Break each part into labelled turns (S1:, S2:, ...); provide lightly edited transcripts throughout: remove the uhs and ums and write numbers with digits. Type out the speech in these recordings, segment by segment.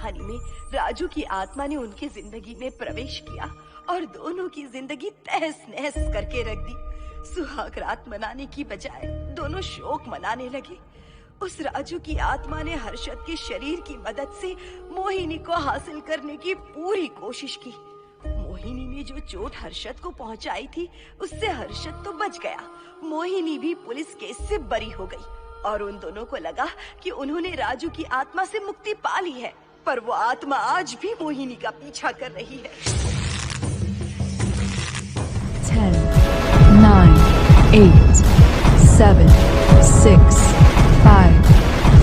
S1: कहानी में राजू की आत्मा ने उनकी जिंदगी में प्रवेश किया और दोनों की जिंदगी तहस नहस करके रख दी। सुहाग रात मनाने की बजाय दोनों शोक मनाने लगे। उस राजू की आत्मा ने हर्षद के शरीर की मदद से मोहिनी को हासिल करने की पूरी कोशिश की। मोहिनी ने जो चोट हर्षद को पहुंचाई थी उससे हर्षद तो बच गया, मोहिनी भी पुलिस केस से बरी हो गई और उन दोनों को लगा कि उन्होंने राजू की आत्मा से मुक्ति पा ली है, पर वो आत्मा आज भी मोहिनी का पीछा कर रही है।
S2: 10, 9, 8, 7, 6, 5,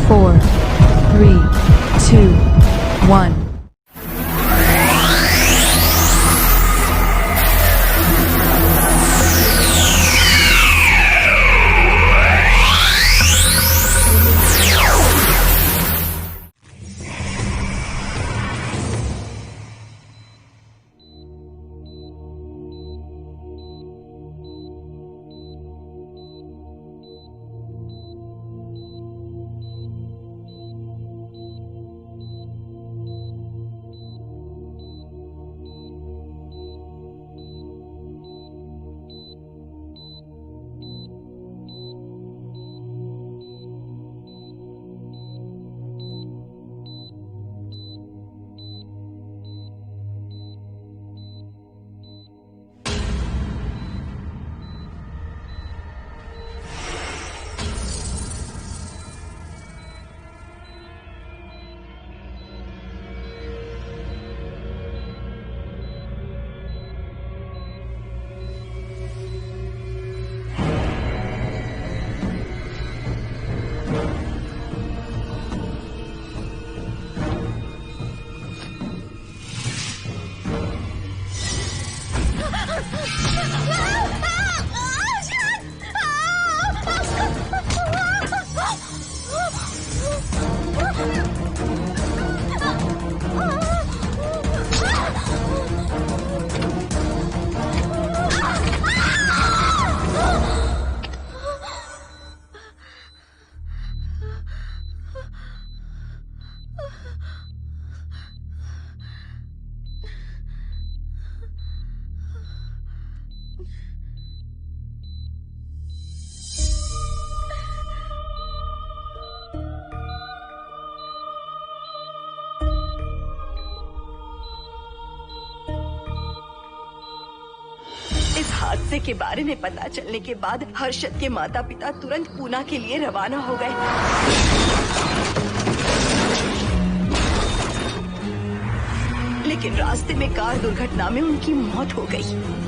S2: 4, 3, 2, 1.
S1: इस हादसे के बारे में पता चलने के बाद हर्षद के माता पिता तुरंत पूना के लिए रवाना हो गए। लेकिन रास्ते में कार दुर्घटना में उनकी मौत हो गई।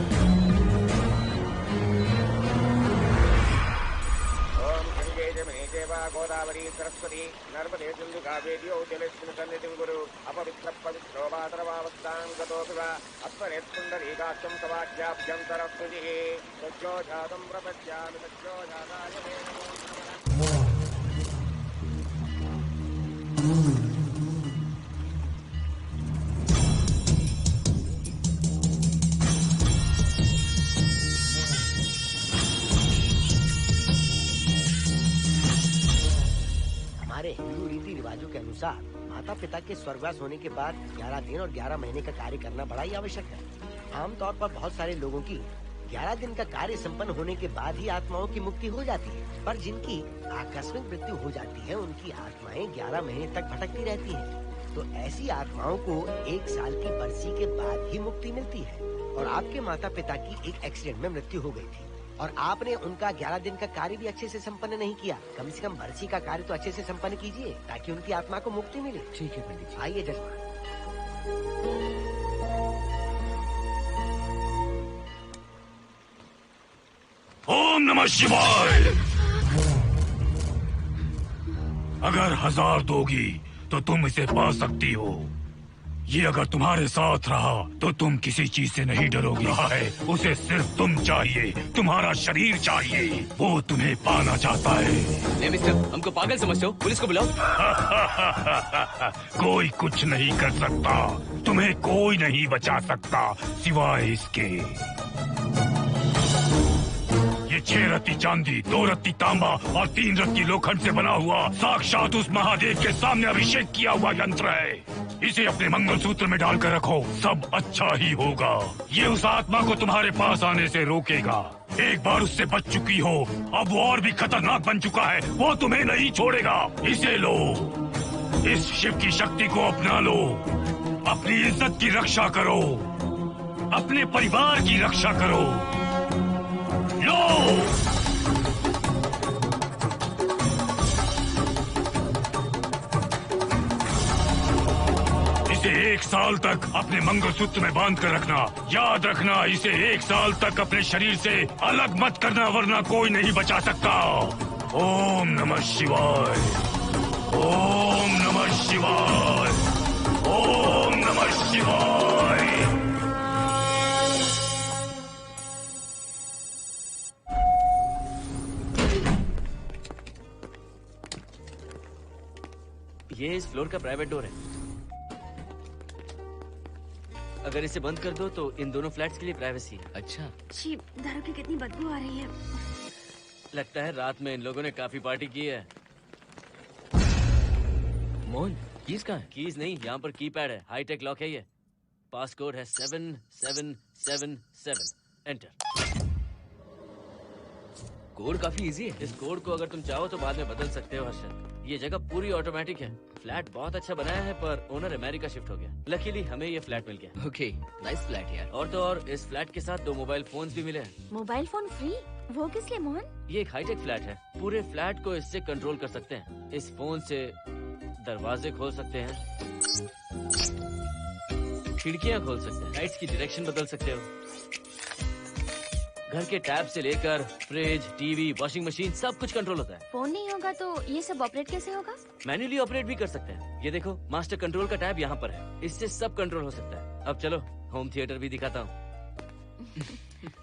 S3: गोदावरी सरस्वती नर्मदे सिंधु कावेर्यो जलेस्मिन् सन्निधिं कुरु अपवित्र पवित्रो वातरवावस्थां गतोऽपि वा अस्मरेत्पुण्डरीकाक्षं सवाख्याभ्यं सरस्वतिः सज्जो जातं प्रपद्यामि सज्जो जाताय मे नमो।
S4: हमारे हिंदू रीति रिवाजों के अनुसार माता पिता के स्वर्गवास होने के बाद 11 दिन और 11 महीने का कार्य करना बड़ा ही आवश्यक है। आमतौर पर बहुत सारे लोगों की 11 दिन का कार्य संपन्न होने के बाद ही आत्माओं की मुक्ति हो जाती है, पर जिनकी आकस्मिक मृत्यु हो जाती है उनकी आत्माएं 11 महीने तक भटकती रहती हैं। तो ऐसी आत्माओं को 1 साल की बरसी के बाद ही मुक्ति मिलती है। और आपके माता पिता की एक एक्सीडेंट में मृत्यु हो गई थी और आपने उनका 11 दिन का कार्य भी अच्छे से संपन्न नहीं किया। कम से कम बरसी का कार्य तो अच्छे से संपन्न कीजिए ताकि उनकी आत्मा को मुक्ति मिले।
S5: ठीक है पंडित जी।
S4: आइए जजमान।
S6: ओम नमः शिवाय। अगर 1000 दोगी तो तुम इसे पा सकती हो। ये अगर तुम्हारे साथ रहा तो तुम किसी चीज से नहीं डरोगी। है उसे सिर्फ तुम चाहिए, तुम्हारा शरीर चाहिए, वो तुम्हें पाना चाहता है।
S5: नहीं मिस्टर, हमको पागल समझते हो? पुलिस को बुलाओ।
S6: कोई कुछ नहीं कर सकता, तुम्हें कोई नहीं बचा सकता सिवाय इसके। ये 6 रत्ती चांदी, 2 रत्ती तांबा और 3 रत्ती लोखंड से बना हुआ साक्षात उस महादेव के सामने अभिषेक किया हुआ यंत्र है। इसे अपने मंगलसूत्र में डालकर रखो, सब अच्छा ही होगा। ये उस आत्मा को तुम्हारे पास आने से रोकेगा। एक बार उससे बच चुकी हो, अब वो और भी खतरनाक बन चुका है, वो तुम्हें नहीं छोड़ेगा। इसे लो, इस शिव की शक्ति को अपना लो, अपनी इज्जत की रक्षा करो, अपने परिवार की रक्षा करो। लो, इसे 1 साल तक अपने मंगलसूत्र में बांध कर रखना। याद रखना, इसे 1 साल तक अपने शरीर से अलग मत करना, वरना कोई नहीं बचा सकता। ओम नमः शिवाय, ओम नमः शिवाय, ओम नमः शिवाय।
S5: ये इस फ्लोर का प्राइवेट डोर है। अगर इसे बंद कर दो तो इन दोनों फ्लैट्स के लिए प्राइवेसी है।
S7: अच्छा,
S8: छी, दारू की कितनी बदबू आ रही है।
S5: लगता है रात में इन लोगों ने काफी पार्टी की है।
S7: मोहन, कीज कहाँ है?
S5: कीज नहीं, यहाँ पर कीपैड है, हाईटेक लॉक है ये। पास कोड है 7777। एंटर।
S7: कोड काफी इजी है।
S5: इस कोड को अगर तुम चाहो तो बाद में बदल सकते हो हर्षद। ये जगह पूरी ऑटोमेटिक है। फ्लैट बहुत अच्छा बनाया है, पर ओनर अमेरिका शिफ्ट हो गया। लकीली हमें ये फ्लैट मिल गया।
S7: ओके, नाइस फ्लैट यार।
S5: और तो और इस फ्लैट के साथ 2 मोबाइल फोन्स भी मिले हैं।
S8: Mobile phone free? वो किस लिए मोहन?
S5: ये एक हाईटेक फ्लैट है, पूरे फ्लैट को इससे कंट्रोल कर सकते हैं। इस फोन से दरवाजे खोल सकते हैं, खिड़कियां खोल सकते हैं, लाइट्स की डायरेक्शन बदल सकते हो। घर के टैब से लेकर फ्रिज, टीवी, वॉशिंग मशीन सब कुछ कंट्रोल होता है।
S8: फोन नहीं होगा तो ये सब ऑपरेट कैसे होगा?
S5: मैन्युअली ऑपरेट भी कर सकते हैं। ये देखो, मास्टर कंट्रोल का टैब यहाँ पर है, इससे सब कंट्रोल हो सकता है। अब चलो होम थिएटर भी दिखाता हूँ।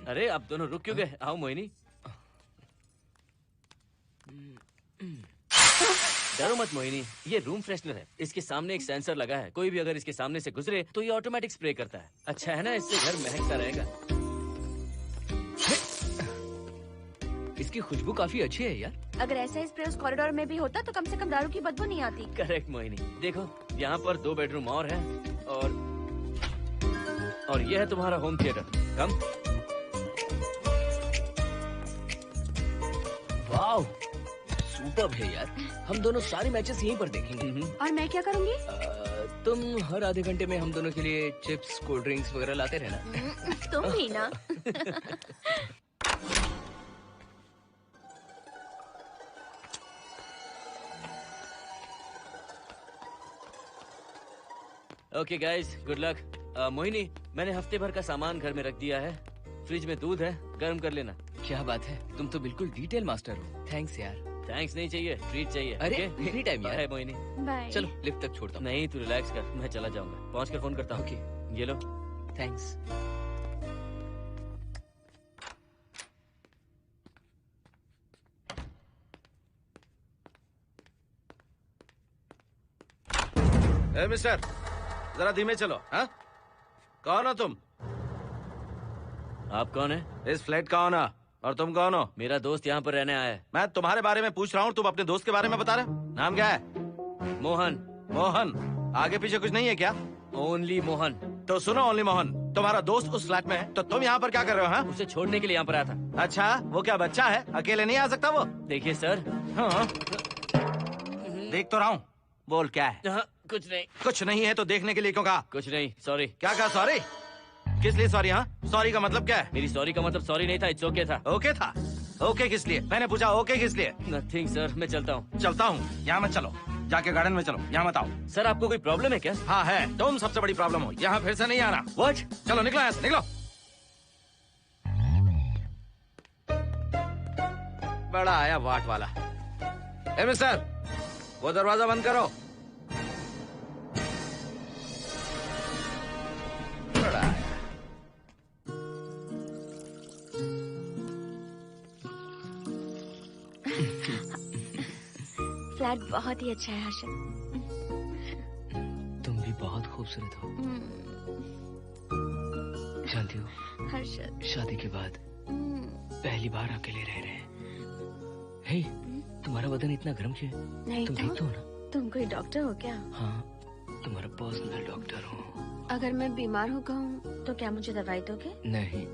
S5: अरे आप दोनों रुक क्यों गए? आओ मोहिनी। डरो मत मोहिनी, ये रूम फ्रेशनर है। इसके सामने एक सेंसर लगा है, कोई भी अगर इसके सामने से गुजरे तो ये ऑटोमेटिक स्प्रे करता है। अच्छा है ना, इससे घर महकता रहेगा।
S7: इसकी खुशबू काफी अच्छी है यार।
S8: अगर ऐसा स्प्रे उस कॉरिडोर में भी होता तो कम से कम दारू की बदबू नहीं आती।
S5: करेक्ट मोहिनी। देखो, यहाँ पर 2 बेडरूम और है, और ये है तुम्हारा होम थिएटर। कम।
S7: वाओ, सुपर्ब है यार। हम दोनों सारे मैचेस यहीं पर देखेंगे।
S8: और मैं क्या करूँगी?
S7: तुम हर आधे घंटे में हम दोनों के लिए चिप्स, कोल्ड ड्रिंक्स वगैरह लाते रहना।
S8: तुम भी ना।
S5: Okay guys, good luck. Mohini, मैंने हफ्ते भर का सामान घर में रख दिया है। फ्रिज में दूध है, गर्म कर लेना।
S7: क्या बात है, तुम तो बिल्कुल डिटेल मास्टर हो। थैंक्स यार।
S5: थैंक्स नहीं चाहिए, ट्रीट चाहिए।
S7: अरे,
S5: okay?
S7: एनी टाइम यार।
S5: बाय मोहिनी।
S8: बाय।
S7: चलो लिफ्ट तक छोड़ता हूँ।
S5: नहीं, तू रिलैक्स कर, मैं चला जाऊंगा। पहुंच कर फोन करता हूँ।
S7: ओके,
S5: ये लो।
S7: थैंक्स।
S9: ए मिस्टर, जरा धीमे चलो। हाँ, कौन हो तुम?
S5: आप कौन है?
S9: इस फ्लैट का ओनर। और तुम कौन हो?
S5: मेरा दोस्त यहाँ पर रहने आया है।
S9: मैं तुम्हारे बारे में पूछ रहा हूँ, तुम अपने दोस्त के बारे में बता रहे हो। नाम क्या है?
S5: मोहन।
S9: मोहन? आगे पीछे कुछ नहीं है क्या?
S5: ओनली मोहन।
S9: तो सुनो ओनली मोहन, तुम्हारा दोस्त उस फ्लैट में है, तो तुम यहाँ पर क्या कर रहे हो? हाँ,
S5: उसे छोड़ने के लिए यहाँ पर आया था।
S9: अच्छा, वो क्या बच्चा है? अकेले नहीं आ सकता वो?
S5: देखिए सर।
S9: हाँ, देख तो रहा हूँ। बोल क्या है?
S5: हाँ, कुछ नहीं।
S9: कुछ नहीं है तो देखने के लिए क्यों कहा?
S5: कुछ नहीं, सॉरी।
S9: क्या कहा? सॉरी? किस लिए सॉरी? हाँ, सॉरी का मतलब क्या है?
S5: मेरी सॉरी का मतलब सॉरी नहीं था, इट्स ओके था।
S9: ओके था? ओके किस लिए? मैंने पूछा ओके किस लिए?
S5: नथिंग सर, मैं चलता हूँ।
S9: चलता हूँ? यहाँ मत चलो, जाके गार्डन में चलो, यहाँ मत आओ।
S5: सर, आपको कोई प्रॉब्लम है क्या?
S9: हाँ है, तुम सबसे बड़ी प्रॉब्लम हो। यहाँ फिर से नहीं आना।
S5: व्हाट?
S9: चलो निकलो यहाँ से, निकलो। बड़ा आया वाट वाला। ए मिस्टर, वो दरवाजा बंद करो। बड़ा आया।
S8: फ्लैट बहुत ही अच्छा है हर्षद।
S7: तुम भी बहुत खूबसूरत हो। जानती हो,
S8: हर्षद,
S7: शादी के बाद पहली बार अकेले रह रहे हैं। हे, तुम्हारा बदन इतना गर्म क्यों है?
S8: नहीं
S7: तुम
S8: तो
S7: ठीक तो हो ना?
S8: तुम कोई डॉक्टर हो क्या?
S7: हाँ, तुम्हारा पर्सनल डॉक्टर हूँ।
S8: अगर मैं बीमार हो गऊँ तो क्या मुझे दवाई दोगे?
S7: नहीं,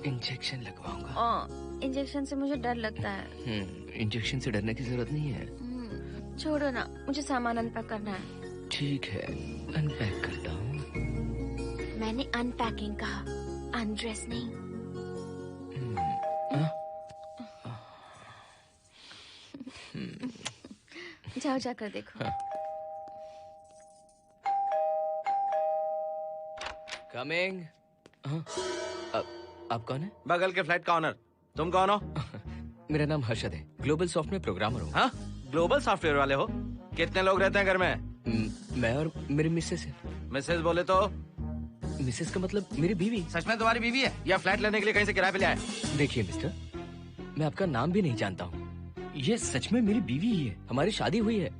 S7: इंजेक्शन लगवाऊंगा।
S8: इंजेक्शन से मुझे डर लगता है।
S7: इंजेक्शन से डरने की जरूरत नहीं है।
S8: छोड़ो ना, मुझे सामान अनपैक करना है।
S7: ठीक है, अनपैक करता हूँ।
S8: मैंने अनपैकिंग कहा, अनड्रेस नहीं। जाओ जाकर देखो।
S7: कमिंग। आप कौन है?
S9: बगल के फ्लैट का ऑनर। तुम कौन हो?
S7: मेरा नाम हर्षद है, ग्लोबल सॉफ्टवेयर प्रोग्रामर हूँ।
S9: हाँ, ग्लोबल सॉफ्टवेयर वाले हो? कितने लोग रहते हैं घर में?
S7: मैं और मेरी मिसेस है।
S9: मिसेस बोले तो?
S7: मिसेस का मतलब मेरी बीवी।
S9: सच में तुम्हारी बीवी है या फ्लैट लेने के लिए कहीं से किराए पे ले आए?
S7: देखिए मिस्टर, मैं आपका नाम भी नहीं जानता हूँ। ये सच में मेरी बीवी ही है, हमारी शादी हुई है।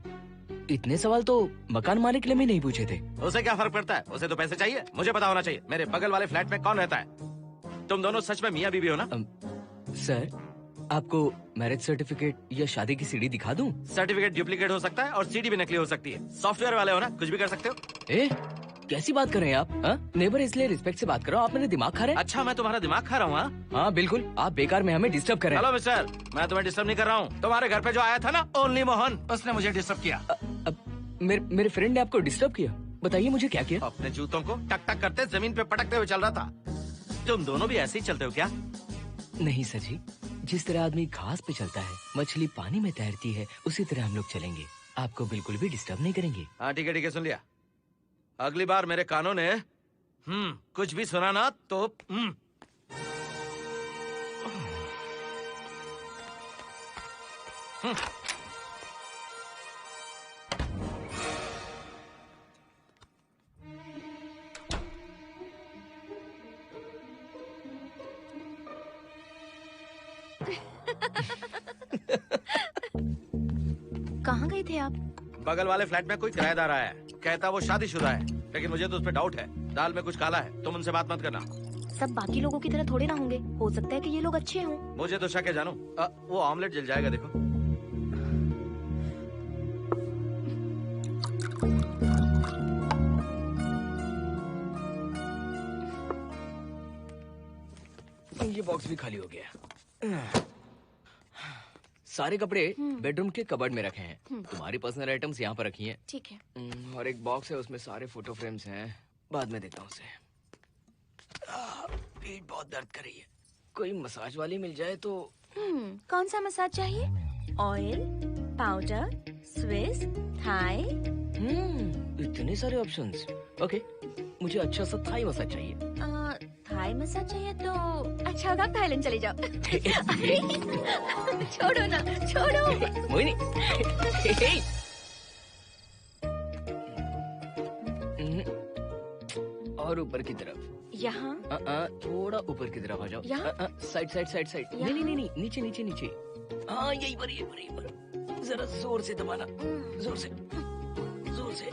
S7: इतने सवाल तो मकान मालिक ने भी नहीं पूछे थे।
S9: उसे क्या फर्क पड़ता है? उसे तो पैसे चाहिए, मुझे पता होना चाहिए। मेरे बगल वाले फ्लैट में कौन रहता है? तुम दोनों सच में मियाँ बीवी हो ना?
S7: सर, आपको मैरिज सर्टिफिकेट या शादी की सीडी दिखा दूं?
S9: सर्टिफिकेट डुप्लीकेट हो सकता है और सीडी भी नकली हो सकती है। सॉफ्टवेयर वाले हो ना, कुछ भी कर सकते हो।
S7: ए, कैसी बात कर रहे हैं आप? नेबर, इसलिए रिस्पेक्ट से बात कर रहा हूँ। आप मेरे दिमाग खा रहे हैं?
S9: अच्छा, मैं तुम्हारा दिमाग खा रहा हूँ?
S7: हाँ बिल्कुल, आप बेकार में हमें डिस्टर्ब कर रहे हैं।
S9: हेलो मिस्टर, मैं तुम्हें डिस्टर्ब नहीं कर रहा हूँ। तुम्हारे घर पे जो आया था ना, ओनली मोहन, उसने मुझे डिस्टर्ब किया।
S7: मेरे फ्रेंड ने आपको डिस्टर्ब किया? बताइए मुझे क्या किया?
S9: अपने जूतों को टक टक करते जमीन पे पटकते हुए चल रहा था। तुम दोनों भी ऐसे ही चलते हो क्या?
S7: नहीं सर जी, जिस तरह आदमी घास पे चलता है, मछली पानी में तैरती है, उसी तरह हम लोग चलेंगे। आपको बिल्कुल भी डिस्टर्ब नहीं करेंगे।
S9: हाँ ठीक है, सुन लिया। अगली बार मेरे कानों ने कुछ भी सुना ना तो
S8: कहाँ गए थे आप?
S9: बगल वाले फ्लैट में कोई किराएदार आया है, कहता वो शादीशुदा है, लेकिन मुझे तो उस पर डाउट है। दाल में कुछ काला है, तुम उनसे बात मत करना।
S8: सब बाकी लोगों की तरह थोड़े ना होंगे, हो सकता है कि ये लोग अच्छे हों।
S9: मुझे तो शक है जानू। वो ऑमलेट जल जाएगा, देखो।
S7: ये बॉक्स भी खाली हो गया। सारे कपड़े बेडरूम के कबर्ड में रखे हैं। तुम्हारी पर्सनल आइटम्स यहाँ पर रखी हैं।
S8: ठीक है।
S7: और एक बॉक्स है, उसमें सारे फोटो फ्रेम्स हैं। बाद में देता हूँ उसे। पीठ बहुत दर्द कर रही है, कोई मसाज वाली मिल जाए तो।
S8: कौन सा मसाज चाहिए? Oil, powder, Swiss, Thai?
S7: इतने सारे ऑप्शंस। ओके, मुझे अच्छा सा थाई मसाज चाहिए।
S8: थाई मसाज चाहिए तो अच्छा होगा थाईलैंड चले जाओ। छोड़ो ना, छोड़ो।
S7: मोहिनी। और ऊपर की तरफ।
S8: यहाँ?
S7: थोड़ा ऊपर की तरफ आ जाओ।
S8: यहाँ?
S7: Side side side side. नहीं नहीं नहीं, नीचे नीचे नीचे। हाँ यही पर, यही पर, यही पर। जरा जोर से दबाना, जोर से, जोर से।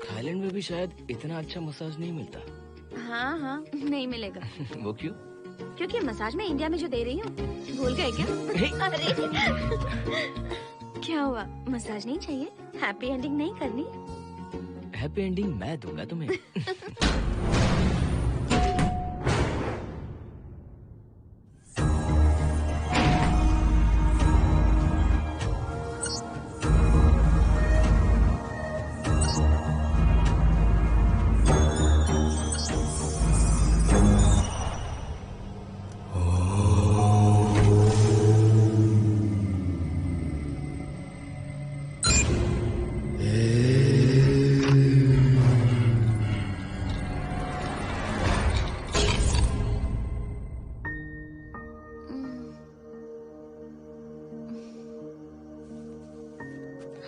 S7: थाईलैंड में भी शायद इतना अच्छा मसाज नहीं मिलता।
S8: हाँ हाँ, नहीं मिलेगा।
S7: वो क्यों?
S8: क्योंकि मसाज में इंडिया में जो दे रही हूँ, भूल गए क्या? अरे क्या हुआ, मसाज नहीं चाहिए? हैप्पी एंडिंग नहीं करनी?
S7: हैप्पी एंडिंग मैं दूंगा तुम्हें।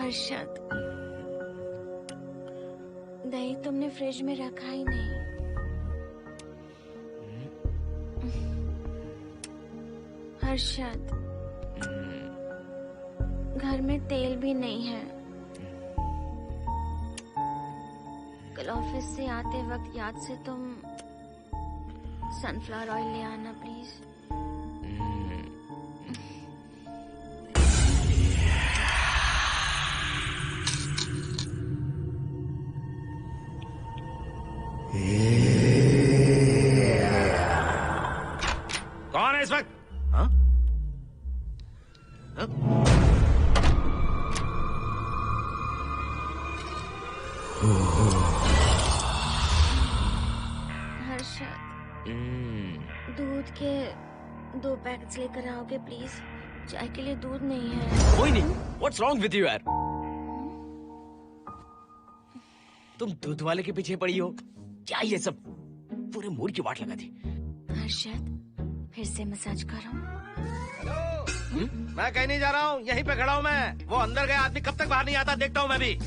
S8: हर्षद, दही तुमने फ्रिज में रखा ही नहीं। हर्षद, घर में तेल भी नहीं है। कल ऑफिस से आते वक्त याद से तुम सनफ्लावर ऑयल ले आना प्लीज।
S9: कौन है इस वक्त? हाँ? हाँ?
S8: हर्षद, दूध के 2 पैकेट्स लेकर आओगे प्लीज? चाय के लिए दूध नहीं है।
S7: कोई नहीं। व्हाट्स रॉन्ग विद यू यार? तुम दूध वाले के पीछे पड़ी हो क्या? ये सब पूरे मूड की वाट लगा दी।
S8: हर्षद, फिर से मसाज करो।
S9: मैं कहीं नहीं जा रहा हूँ, यहीं पे खड़ा हूँ मैं। वो अंदर गया आदमी कब तक बाहर नहीं आता देखता हूँ मैं भी।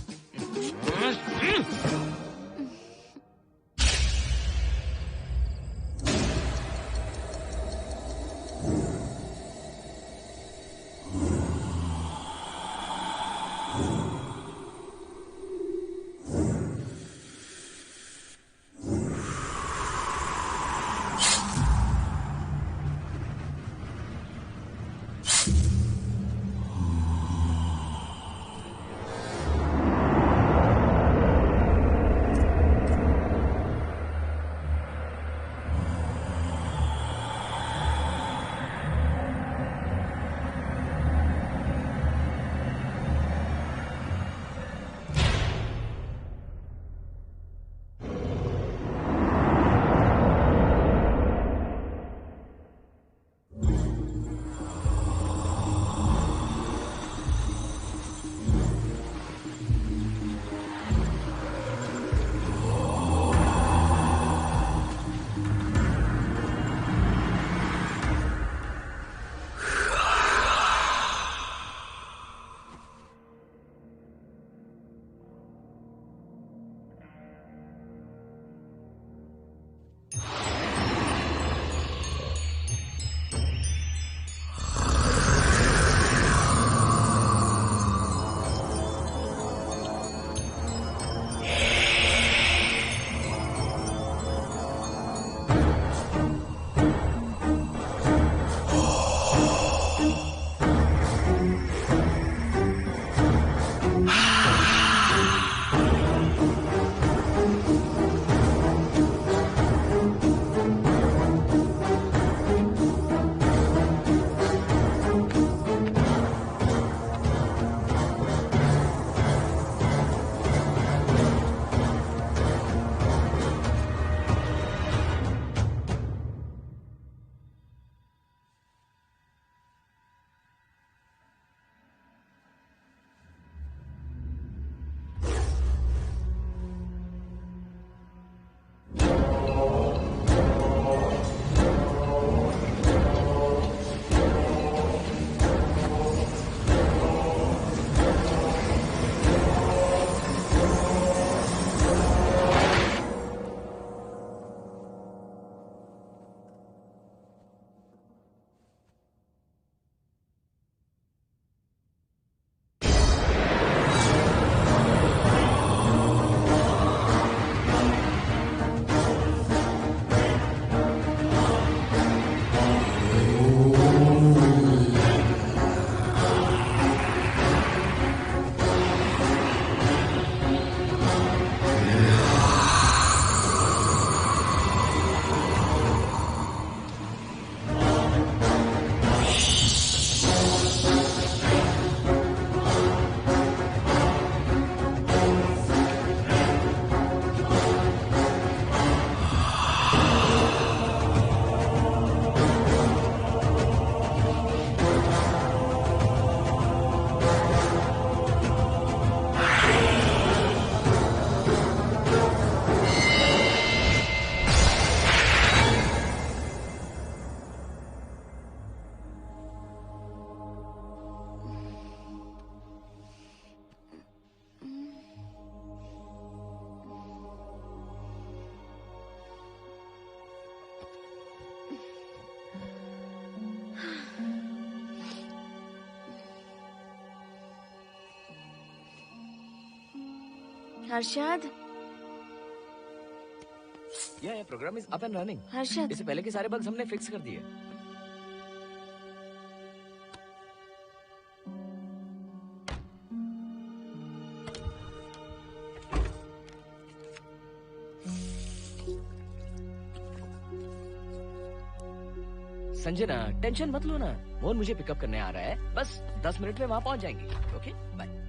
S8: हर्षद,
S7: ये program is up and running.
S8: Harshad,
S7: इससे पहले के सारे बग्स हमने फिक्स कर दिए। संजना टेंशन मत लो ना, मोहन मुझे पिकअप करने आ रहा है, बस 10 मिनट में वहां पहुंच जाएंगे। Okay bye.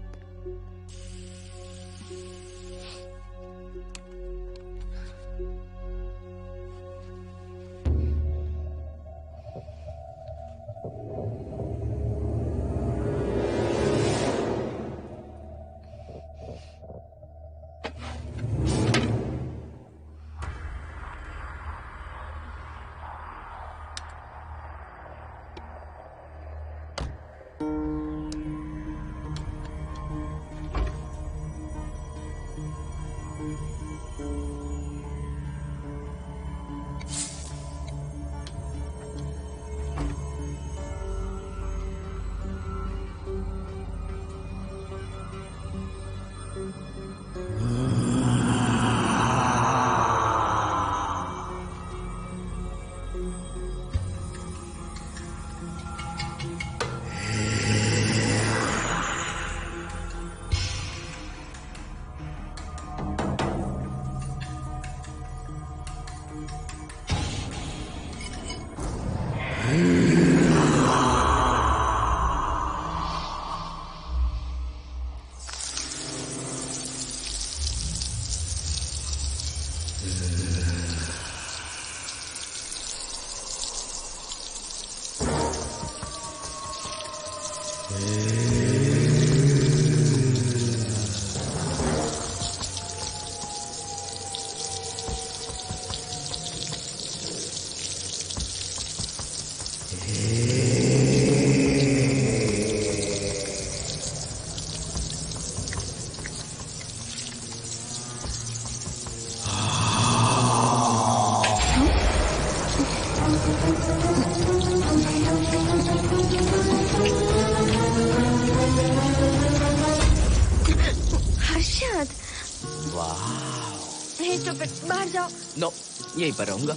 S8: बाहर जाओ।
S7: नो, यहीं पर रहूंगा,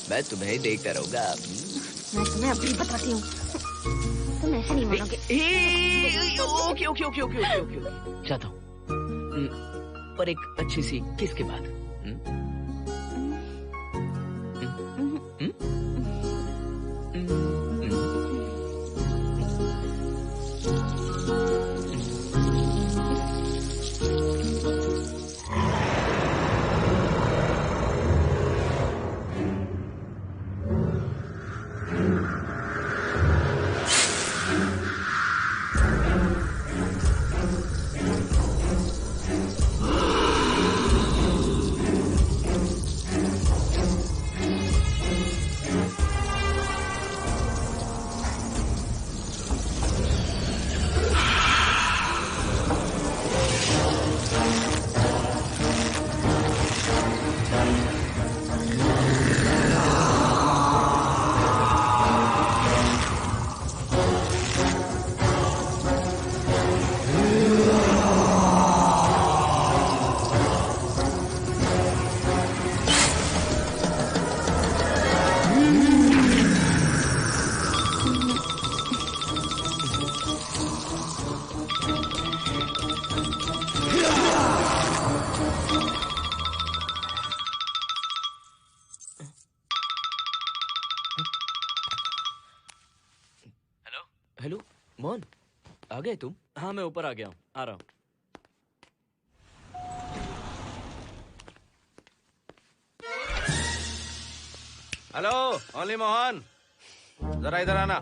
S7: मैं तुम्हें देखता रहूंगा।
S8: मैं तुम्हें अभी बताती हूँ, तुम ऐसे नहीं मानोगे।
S7: Okay okay okay okay okay okay, जाता हूँ, पर एक अच्छी सी किस के बाद। हेलो मोहन, आ गए तुम?
S5: हाँ मैं ऊपर आ गया हूँ, आ रहा हूँ।
S9: हेलो ओनली मोहन, जरा इधर आना।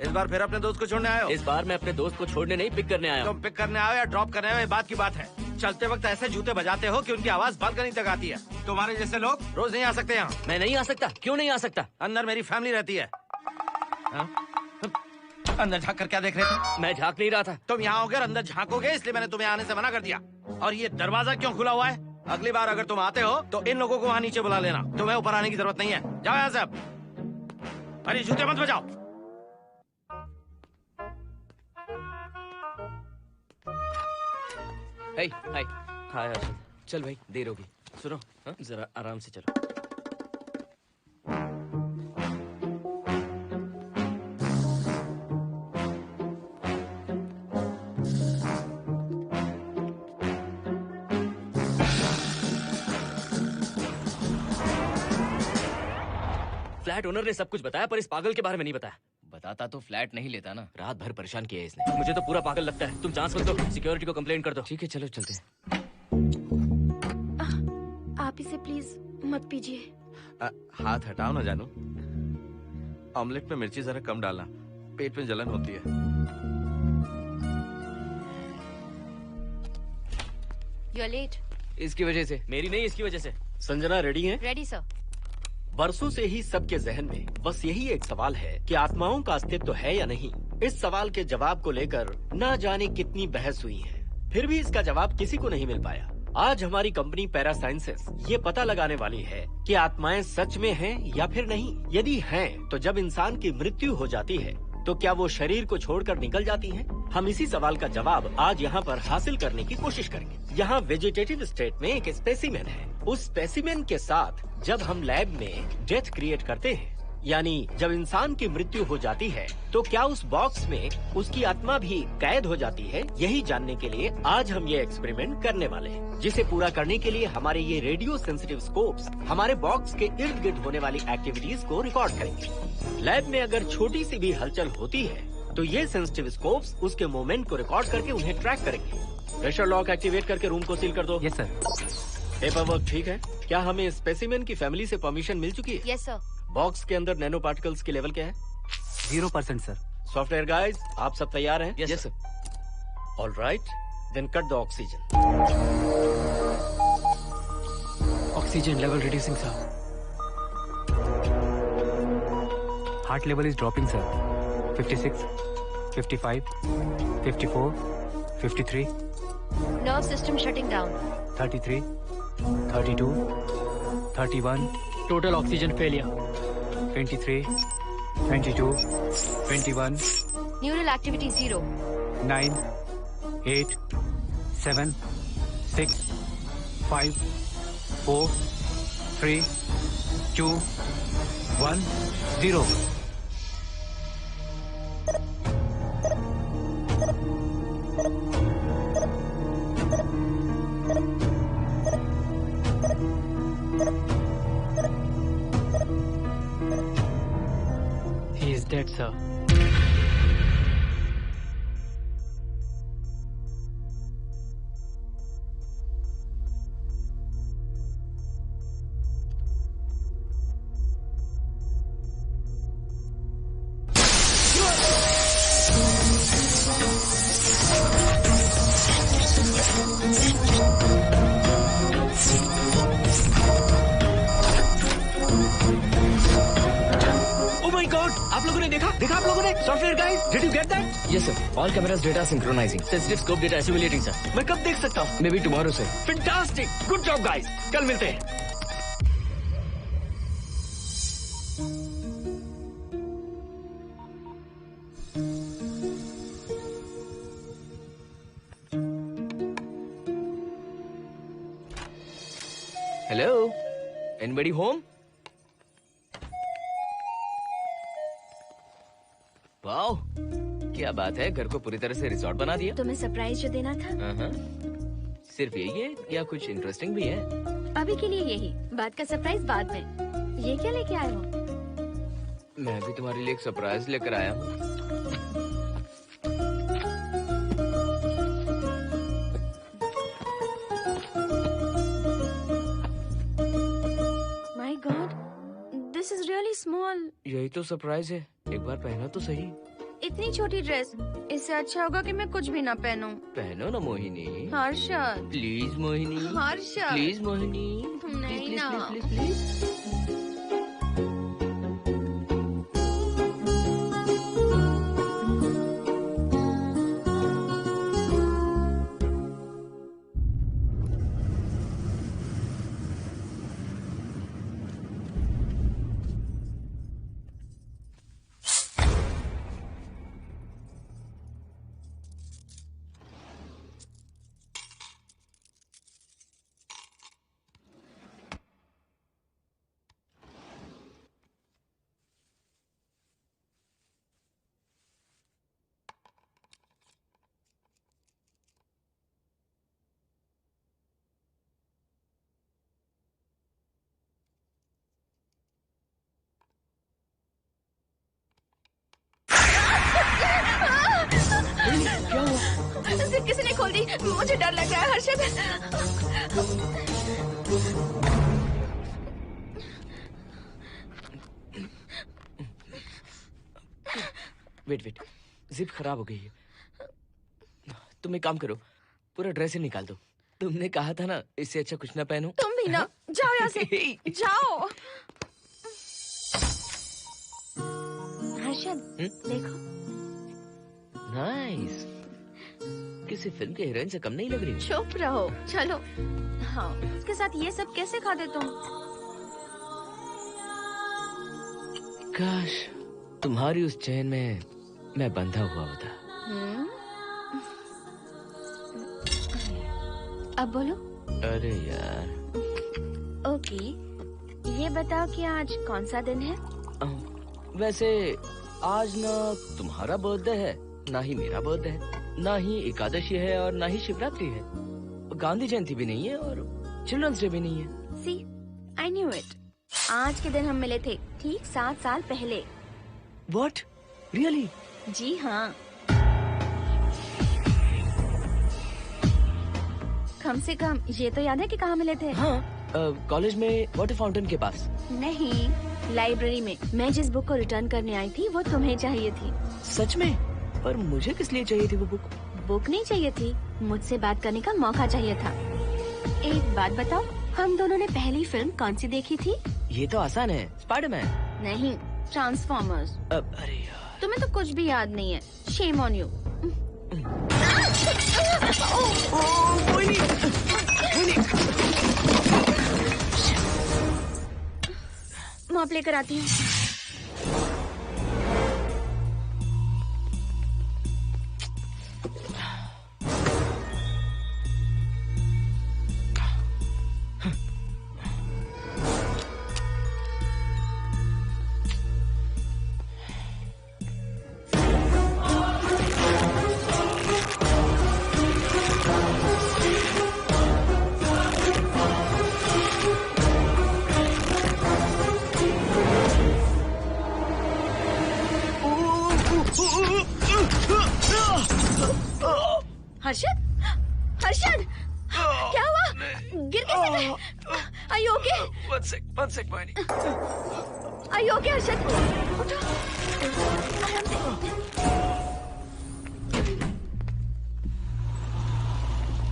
S9: इस बार फिर अपने दोस्त को छोड़ने आए हो?
S5: इस बार मैं अपने दोस्त को छोड़ने नहीं, पिक करने आया हूँ।
S9: तुम पिक करने आए हो या ड्रॉप करने आए हो, ये बात की बात है। चलते वक्त ऐसे जूते बजाते हो कि उनकी आवाज बालकनी तक आती है। तुम्हारे जैसे लोग रोज नहीं आ सकते यहाँ।
S5: मैं नहीं आ सकता? क्यों नहीं आ सकता?
S9: अंदर मेरी फैमिली रहती है। अंदर झांक कर क्या देख रहे थे?
S5: मैं झांक नहीं रहा था।
S9: तुम यहाँ होकर अंदर झांकोगे, इसलिए मैंने तुम्हें आने से मना कर दिया। और ये दरवाजा क्यों खुला हुआ है? अगली बार अगर तुम आते हो तो इन लोगों को वहाँ नीचे बुला लेना, तुम्हें ऊपर आने की जरूरत नहीं है। जाओ यहाँ से अब। अरे जूते मत बजाओ।
S7: हाय हाय।
S5: हाय हर्षद।
S7: चल भाई, देर होगी।
S5: सुनो,
S7: हाँ?
S5: जरा आराम से चलो। फ्लैट ओनर ने सब कुछ बताया, पर इस पागल के बारे में नहीं बताया।
S7: बताता तो फ्लैट नहीं लेता ना। रात भर परेशान किया है इसने।
S5: मुझे तो पूरा पागल लगता है। तुम चांस मत दो, सिक्योरिटी को कंप्लेंट कर दो।
S7: ठीक है, चलो चलते हैं।
S8: आप इसे प्लीज मत पीजिए।
S9: हाथ हटाओ ना जानू। ऑमलेट में मिर्ची जरा कम डालना, पेट में जलन होती है।
S8: You are late.
S7: इसकी वजह से।
S5: मेरी नहीं, इसकी वजह से।
S10: संजना रेडी है?
S8: Ready sir.
S10: बरसों से ही सबके जहन में बस यही एक सवाल है कि आत्माओं का अस्तित्व है या नहीं। इस सवाल के जवाब को लेकर ना जाने कितनी बहस हुई है, फिर भी इसका जवाब किसी को नहीं मिल पाया। आज हमारी कंपनी पैरा साइंसेस ये पता लगाने वाली है कि आत्माएं सच में हैं या फिर नहीं। यदि हैं, तो जब इंसान की मृत्यु हो जाती है तो क्या वो शरीर को छोड़कर निकल जाती हैं? हम इसी सवाल का जवाब आज यहाँ पर हासिल करने की कोशिश करेंगे। यहाँ वेजिटेटिव स्टेट में एक स्पेसिमेन है। उस स्पेसिमेन के साथ जब हम लैब में डेथ क्रिएट करते हैं, यानी जब इंसान की मृत्यु हो जाती है, तो क्या उस बॉक्स में उसकी आत्मा भी कैद हो जाती है? यही जानने के लिए आज हम ये एक्सपेरिमेंट करने वाले हैं, जिसे पूरा करने के लिए हमारे ये रेडियो सेंसिटिव स्कोप्स हमारे बॉक्स के इर्द गिर्द होने वाली एक्टिविटीज को रिकॉर्ड करेंगे। लैब में अगर छोटी सी भी हलचल होती है तो ये सेंसिटिव स्कोप्स उसके मूवमेंट को रिकॉर्ड करके उन्हें ट्रैक करेंगे। प्रेशर लॉक एक्टिवेट करके रूम को सील कर दो।
S7: Yes sir.
S10: पेपर वर्क ठीक है? क्या हमें स्पेसिमेन की फैमिली से परमिशन मिल चुकी है?
S8: Yes sir.
S10: बॉक्स के अंदर नैनो पार्टिकल्स की लेवल क्या है?
S7: 0% सर।
S10: सॉफ्टवेयर गाइस, आप सब तैयार हैं?
S5: Yes sir.
S10: All right, then cut the oxygen.
S7: Oxygen level reducing sir. Heart level is dropping sir. 56, 55, 54, 53,
S8: nerve system shutting down.
S7: 33, 32, 31. Total oxygen failure. 23, 22, 21,
S8: neural activity 0।
S7: 9, 8, 7, 6, 5, 4, 3, 2, 1, 0. He is dead, sir.
S10: आप लोगों ने देखा आप लोगों ने? Software guys, did you get that?
S7: Yes sir. All cameras data synchronizing.
S5: Sensitive scope data simulating sir.
S10: मैं कब देख सकता हूँ?
S7: Maybe tomorrow sir.
S10: Fantastic, good job guys, कल मिलते हैं।
S7: Hello. Anybody home? वाओ, क्या बात है, घर को पूरी तरह से रिसोर्ट बना दिया।
S8: तुम्हें सरप्राइज जो देना था।
S7: सिर्फ यही है या कुछ इंटरेस्टिंग भी है?
S8: अभी के लिए यही, बाद का सरप्राइज बाद में। ये क्या लेके आए हो?
S7: मैं भी तुम्हारे लिए एक सरप्राइज लेकर आया हूँ।
S8: My God, this is really small.
S7: यही तो सरप्राइज है, एक बार पहना तो सही।
S8: इतनी छोटी ड्रेस, इससे अच्छा होगा कि मैं कुछ भी ना पहनूं।
S7: पहनो ना मोहिनी।
S8: हर्षद,
S7: प्लीज मोहिनी।
S8: हर्षद,
S7: प्लीज मोहिनी।
S8: नहीं ना।
S7: Please please. क्या हुआ?
S8: जिप किसी ने खोल दी, मुझे डर लग रहा है हर्षद।
S7: वेट, जिप खराब हो गई है। तुम एक काम करो, पूरा ड्रेस ही निकाल दो। तुमने कहा था ना इससे अच्छा कुछ ना पहनो।
S8: तुम भी ना, जाओ यहाँ से, जाओ। हर्षद, देखो।
S7: नाइस। किसी फिल्म के हीरोइन से कम नहीं लग रही।
S8: चुप रहो, चलो। हाँ, उसके साथ ये सब कैसे खाते तुम?
S7: काश तुम्हारी उस चैन में मैं बंधा हुआ होता।
S8: अब बोलो।
S7: अरे यार।
S8: ओके, ये बताओ कि आज कौन सा दिन है?
S7: वैसे आज ना तुम्हारा बर्थडे है, ना ही मेरा बर्थडे है, ना ही एकादशी है और ना ही शिवरात्रि है। गांधी जयंती भी नहीं है और चिल्ड्रंस डे भी नहीं है।
S8: सी, आई न्यू इट। आज के दिन हम मिले थे ठीक 7 साल पहले।
S7: What? Really?
S8: जी हाँ। कम से कम ये तो याद है कि कहाँ मिले थे?
S7: हाँ, कॉलेज में वाटर फाउंटेन के पास।
S8: नहीं, लाइब्रेरी में। मैं जिस बुक को रिटर्न करने आई थी वो तुम्हें चाहिए थी।
S7: सच में? पर मुझे किस लिए चाहिए थी वो बुक?
S8: बुक नहीं चाहिए थी, मुझसे बात करने का मौका चाहिए था। एक बात बताओ, हम दोनों ने पहली फिल्म कौन सी देखी थी?
S7: ये तो आसान है, स्पाइडरमैन।
S8: नहीं, ट्रांसफॉर्मर्स।
S7: अरे यार,
S8: तुम्हें तो कुछ भी याद नहीं है। Shame on you. मॉप लेकर आती हूँ। हर्षद, हर्षद, क्या हुआ? गिर कैसे गए? Are you okay?
S7: One sec, Moini.
S8: Are you okay, Harshad? उठो।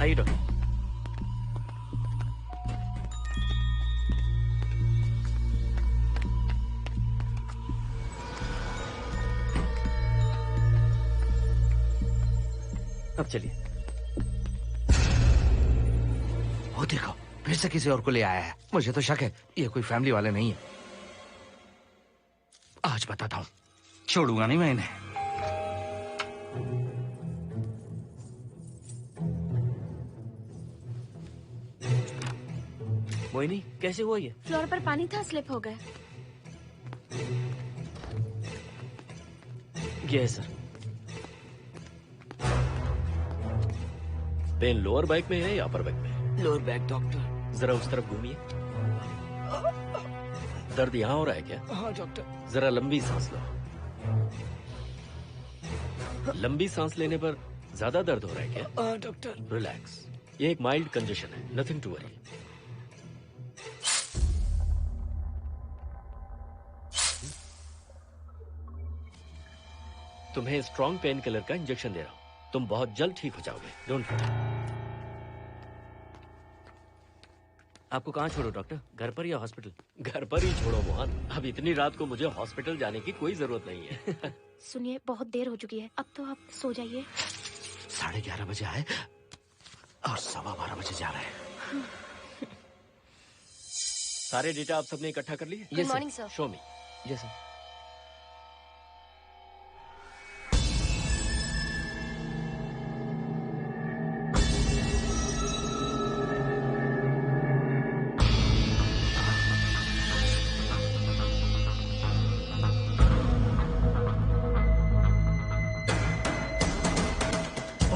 S7: आइए डॉक्टर। अब चलिए।
S9: वो देखो, फिर से किसी और को ले आया है। मुझे तो शक है ये कोई फैमिली वाले नहीं है। आज बताता हूँ, छोड़ूंगा नहीं मैं इन्हें।
S5: मोहिनी, कैसे हुआ ये?
S8: फ्लोर पर पानी था, स्लिप हो गए।
S5: ये है सर।
S10: पेन लोअर बैक में है या अपर बैक में?
S7: Lower back doctor.
S10: जरा उस तरफ घूमिए। दर्द यहाँ हो रहा है क्या?
S7: हाँ डॉक्टर।
S10: जरा लंबी सांस लो। लंबी सांस लेने पर ज्यादा दर्द हो रहा है क्या?
S7: हाँ डॉक्टर।
S10: रिलैक्स, ये एक माइल्ड कंजेशन है, नथिंग टू वरी। तुम्हें स्ट्रॉन्ग पेन किलर का इंजेक्शन दे रहा हूं, तुम बहुत जल्द ठीक हो जाओगे। Don't worry.
S5: आपको कहाँ छोड़ो डॉक्टर, घर पर या हॉस्पिटल?
S10: घर पर ही छोड़ो मोहन, अब इतनी रात को मुझे हॉस्पिटल जाने की कोई जरूरत नहीं है।
S8: सुनिए, बहुत देर हो चुकी है, अब तो आप सो जाइए।
S9: 11:30 बजे आए और 12:15 बजे जा रहे हैं।
S10: सारे डेटा आप सबने इकट्ठा कर लिए?
S8: Good morning sir.
S10: Show me.
S7: Yes sir.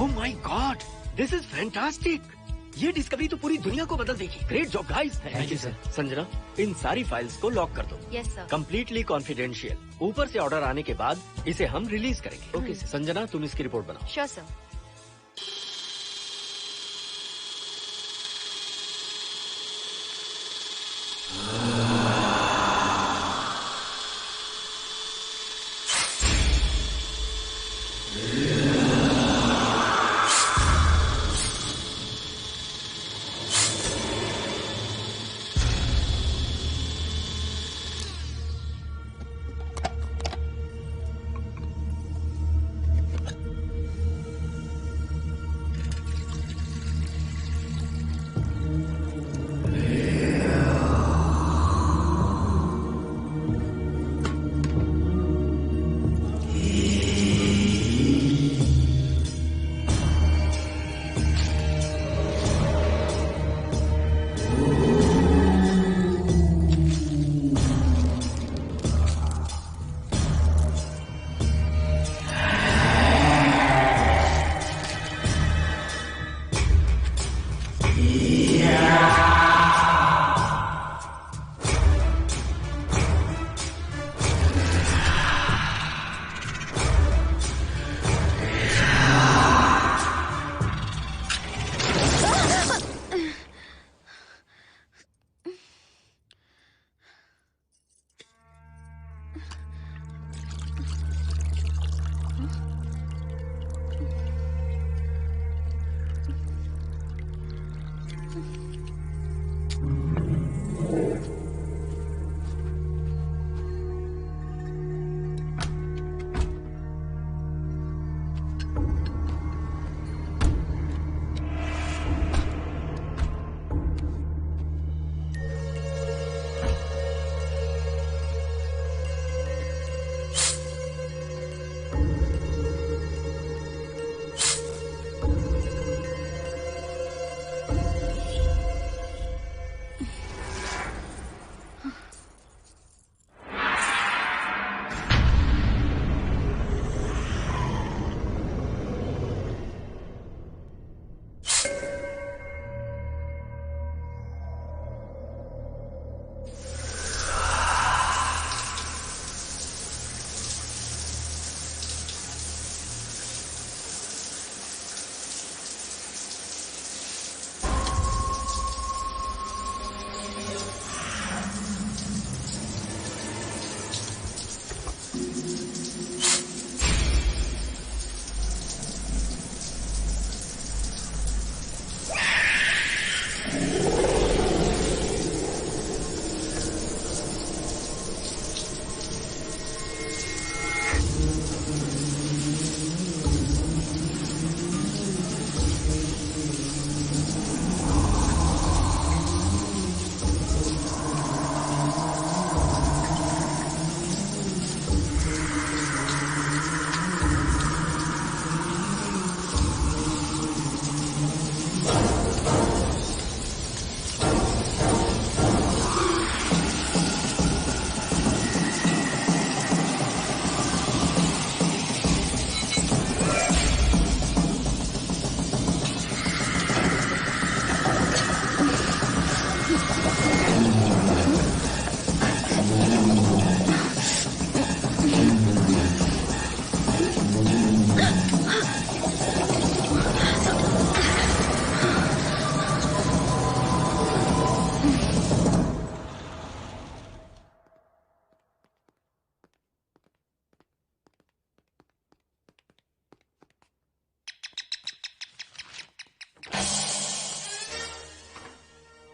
S10: Oh my God, this is fantastic. ये डिस्कवरी तो पूरी दुनिया को बदल देगी। Great job guys.
S7: Thank you sir.
S10: Sanjana, इन सारी फाइल्स को लॉक कर दो।
S8: Yes sir.
S10: Completely confidential. ऊपर से ऑर्डर आने के बाद इसे हम रिलीज करेंगे। ओके संजना, तुम इसकी रिपोर्ट बनाओ।
S8: Sure sir.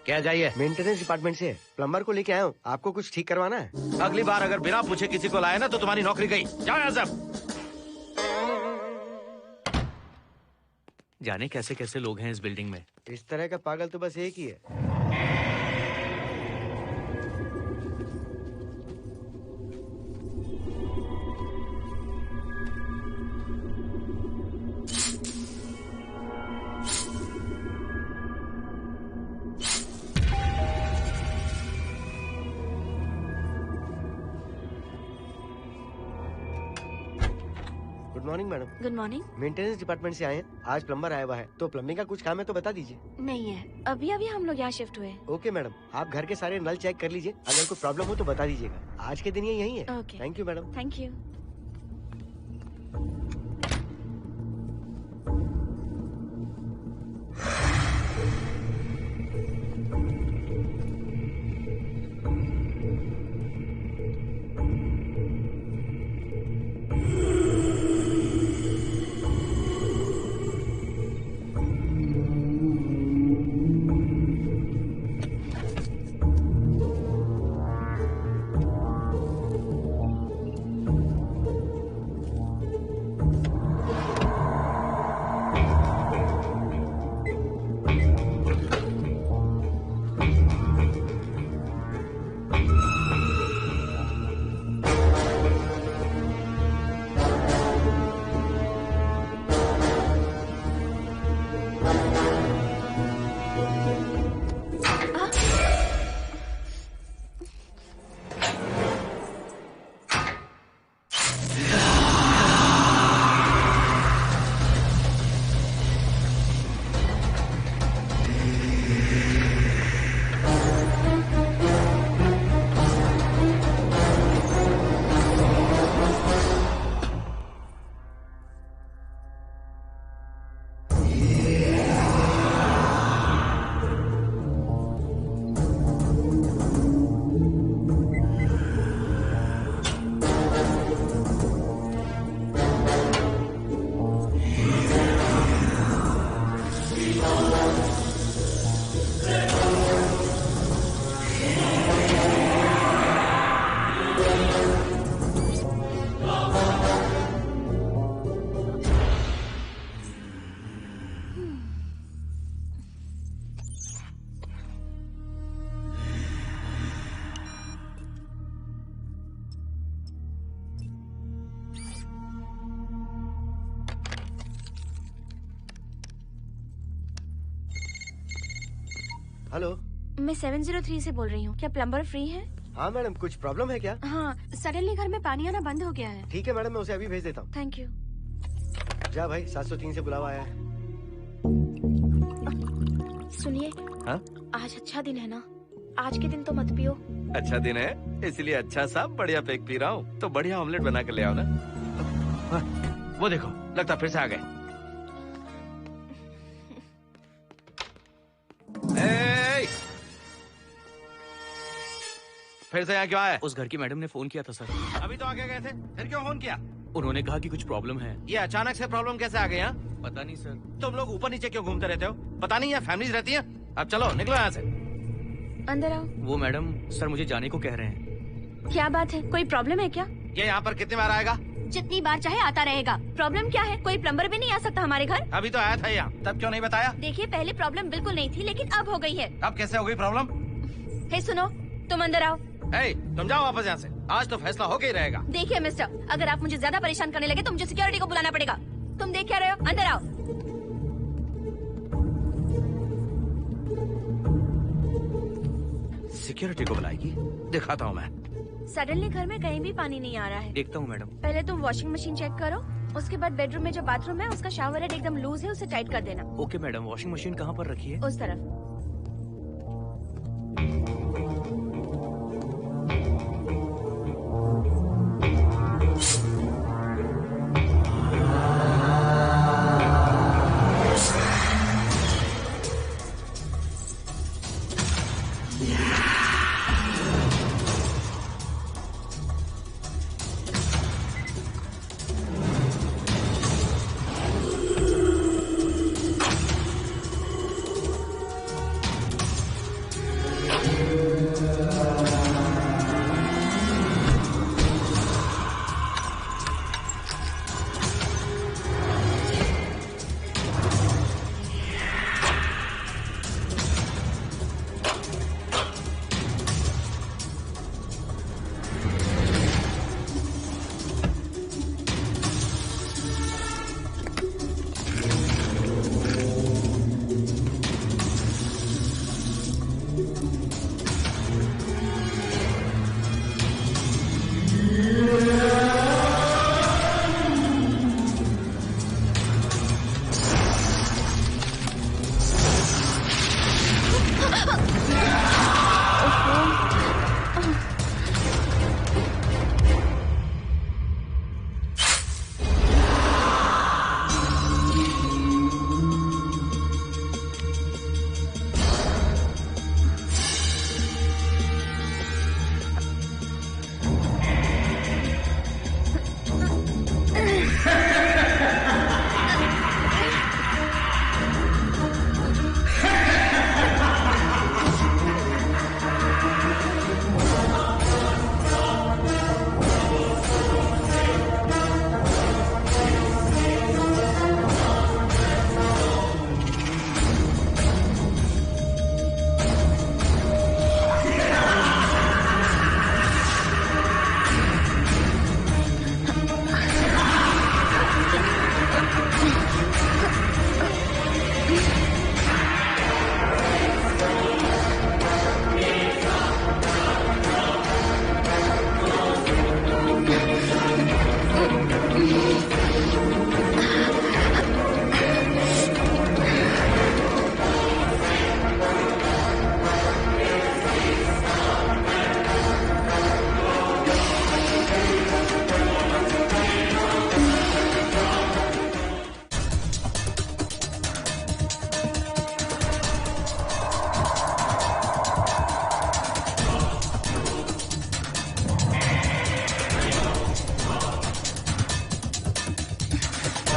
S4: क्या चाहिए? मेंटेनेंस डिपार्टमेंट से प्लम्बर को लेके आया हूँ। आपको कुछ ठीक करवाना है?
S9: अगली बार अगर बिना पूछे किसी को लाए ना तो तुम्हारी नौकरी गई। जाओ यहाँ सब।
S5: जाने कैसे कैसे लोग हैं इस बिल्डिंग में।
S4: इस तरह का पागल तो बस एक ही है। Good morning madam.
S8: Good morning.
S4: Maintenance department से आए हैं। आज प्लम्बर आया हुआ है, तो प्लम्बिंग का कुछ काम है तो बता दीजिए।
S8: नहीं है, अभी अभी हम लोग यहाँ शिफ्ट हुए।
S4: ओके मैडम, आप घर के सारे नल चेक कर लीजिए, अगर कोई प्रॉब्लम हो तो बता दीजिएगा। आज के दिन ये यही है।
S8: Okay.
S4: Thank you madam.
S8: Thank you.
S4: Hello,
S8: मैं 703 से बोल रही हूँ। क्या प्लम्बर फ्री है?
S4: हाँ मैडम, कुछ प्रॉब्लम है क्या?
S8: हाँ, सडनली घर में पानी आना बंद हो गया है।
S4: ठीक है मैडम, मैं उसे अभी भेज देता हूँ।
S8: Thank you.
S4: जा भाई, 703 से बुलावा आया है।
S8: सुनिए,
S9: हाँ?
S8: आज अच्छा दिन है ना? आज के दिन तो मत पियो।
S9: अच्छा दिन है, इसलिए अच्छा सा बढ़िया पेक पी रहा हूँ। तो बढ़िया ऑमलेट बना कर ले आओ ना। वो देखो, लगता फिर से आ गए। फिर से यहाँ क्यों आया?
S7: उस घर की मैडम ने फोन किया था सर।
S9: अभी तो आगे गए थे, फिर क्यों फोन किया?
S7: उन्होंने कहा कि कुछ प्रॉब्लम है।
S9: ये अचानक से प्रॉब्लम कैसे आ गई? यहाँ
S7: पता नहीं सर।
S9: तुम लोग ऊपर नीचे क्यों घूमते रहते हो? पता नहीं यहाँ फैमिलीज रहती हैं? अब चलो निकलो यहाँ से।
S8: अंदर आओ।
S7: वो मैडम सर मुझे जाने को कह रहे हैं।
S8: क्या बात है, कोई प्रॉब्लम है क्या?
S9: ये यहाँ पर कितनी बार आएगा?
S8: जितनी बार चाहे आता रहेगा। प्रॉब्लम क्या है? कोई प्लम्बर भी नहीं आ सकता हमारे घर?
S9: अभी तो आया था यहाँ, तब क्यों नहीं बताया?
S8: देखिए, पहले प्रॉब्लम बिल्कुल नहीं थी, लेकिन अब हो गई है।
S9: अब कैसे हो गई प्रॉब्लम?
S8: हे सुनो, तुम अंदर आओ।
S9: तुम जाओ वापस यहाँ से। आज तो फैसला होके ही रहेगा।
S8: देखिए मिस्टर, अगर आप मुझे ज्यादा परेशान करने लगे तो मुझे सिक्योरिटी को बुलाना पड़ेगा। तुम देख क्या रहे हो? अंदर आओ।
S9: सिक्योरिटी को बुलाएगी? दिखाता हूँ मैं।
S8: सडनली घर में कहीं भी पानी नहीं आ रहा है।
S7: देखता हूँ मैडम।
S8: पहले तुम वॉशिंग मशीन चेक करो, उसके बाद बेडरूम में जो बाथरूम है उसका शावर हेड एकदम लूज है, उसे टाइट कर देना।
S7: ओके मैडम, वॉशिंग मशीन कहाँ पर रखी है?
S8: उस तरफ।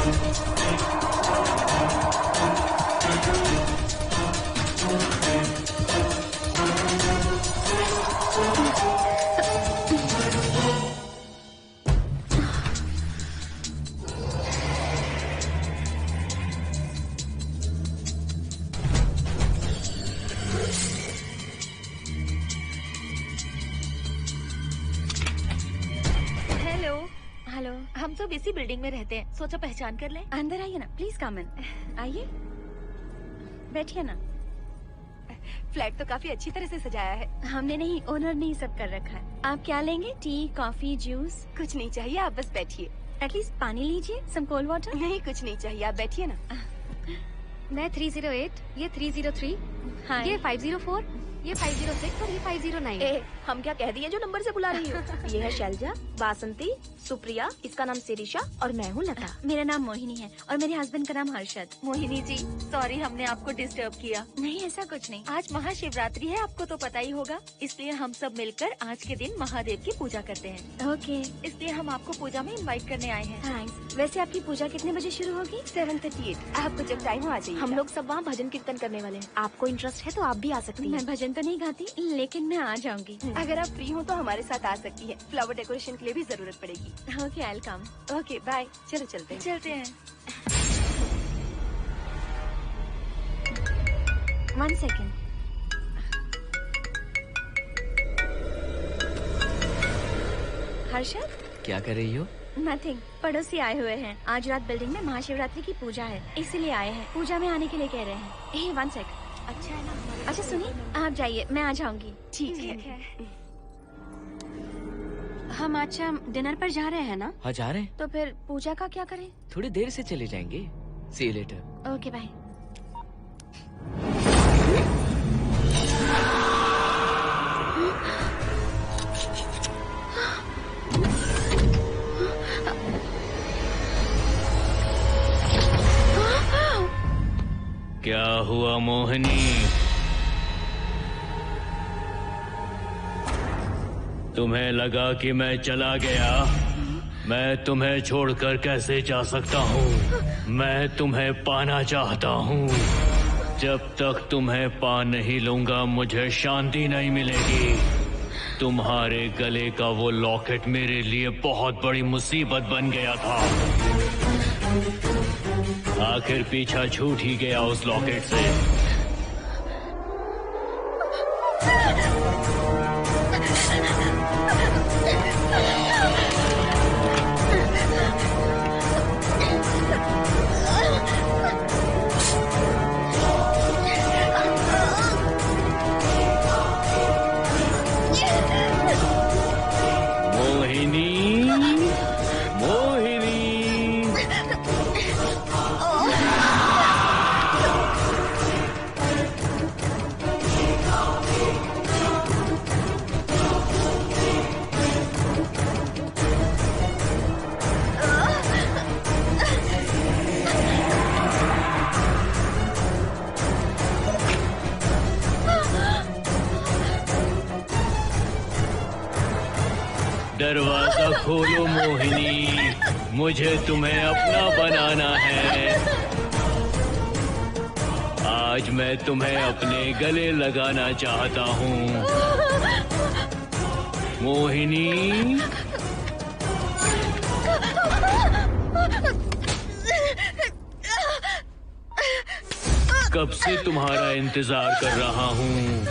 S8: हेलो, हम सब इसी बिल्डिंग में रहते हैं, सोचा पहचान कर लें।
S1: अंदर आइए ना, प्लीज कम इन। आइए, बैठिए ना। फ्लैट तो काफी अच्छी तरह से सजाया है।
S8: हमने नहीं, ओनर ने ही सब कर रखा है। आप क्या लेंगे? T, coffee, juice?
S1: कुछ नहीं चाहिए, आप बस बैठिए।
S8: एटलीस्ट पानी लीजिए, सम कोल्ड वाटर।
S1: नहीं, कुछ नहीं चाहिए, आप बैठिए ना।
S11: मैं 308, ये 303,
S8: हाँ।
S11: ये 504, ये 506 और ये 509।
S8: ए, हम क्या कह दिए जो नंबर से बुला रही हो? ये है शैलजा, बासंती, सुप्रिया, इसका नाम शिरीषा और मैं हूँ लता। मेरा नाम मोहिनी है और मेरे हस्बैंड का नाम हर्षद। मोहिनी जी, सॉरी हमने आपको डिस्टर्ब किया। नहीं, ऐसा कुछ नहीं। आज महाशिवरात्रि है, आपको तो पता ही होगा, इसलिए हम सब मिलकर आज के दिन महादेव की पूजा करते हैं। ओके, इसलिए हम आपको पूजा में इनवाइट करने आए हैं। थैंक्स। वैसे आपकी पूजा कितने बजे शुरू होगी?
S1: 7:38। आपको जब टाइम हो आ जाइए।
S8: हम लोग सब वहाँ भजन कीर्तन करने वाले हैं। आपको इंटरेस्ट है तो आप भी आ सकती हैं। मैं भजन तो नहीं गाती, लेकिन मैं आ जाऊंगी।
S1: अगर आप फ्री हो तो हमारे साथ आ सकती है। फ्लावर डेकोरेशन के लिए भी जरूरत पड़ेगी।
S8: Okay, I will come.
S1: Okay, bye. चलो चलते हैं।
S8: चलते हैं। 1 सेकेंड। हर्षद,
S7: क्या कर रही हो?
S8: नथिंग। पड़ोसी आए हुए हैं। आज रात बिल्डिंग में महाशिवरात्रि की पूजा है, इसीलिए आए हैं। पूजा में आने के लिए कह रहे हैं। 1 सेकेंड। अच्छा है ना? अच्छा सुनिए, आप जाइए, मैं आ जाऊंगी।
S1: ठीक है।
S11: हम अच्छा डिनर पर जा रहे हैं ना?
S7: हाँ, जा रहे हैं।
S8: तो फिर पूजा का क्या करें?
S7: थोड़ी देर से चले जाएंगे। See you later.
S8: Okay, bye.
S6: क्या हुआ मोहिनी? तुम्हें लगा कि मैं चला गया? मैं तुम्हें छोड़कर कैसे जा सकता हूँ? मैं तुम्हें पाना चाहता हूँ। जब तक तुम्हें पा नहीं लूंगा मुझे शांति नहीं मिलेगी। तुम्हारे गले का वो लॉकेट मेरे लिए बहुत बड़ी मुसीबत बन गया था। आखिर पीछा छूट ही गया उस लॉकेट से। दरवाजा खोलो मोहिनी, मुझे तुम्हें अपना बनाना है। आज मैं तुम्हें अपने गले लगाना चाहता हूँ मोहिनी। कब से तुम्हारा इंतजार कर रहा हूँ।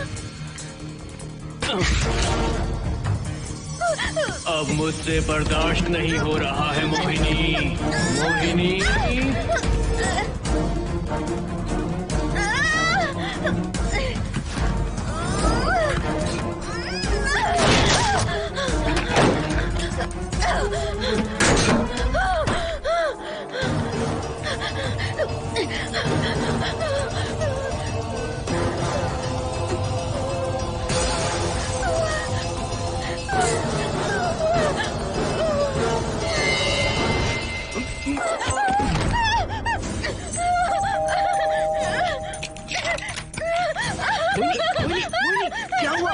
S6: अब मुझसे बर्दाश्त नहीं हो रहा है मोहिनी। मोहिनी
S7: क्या हुआ?
S8: वो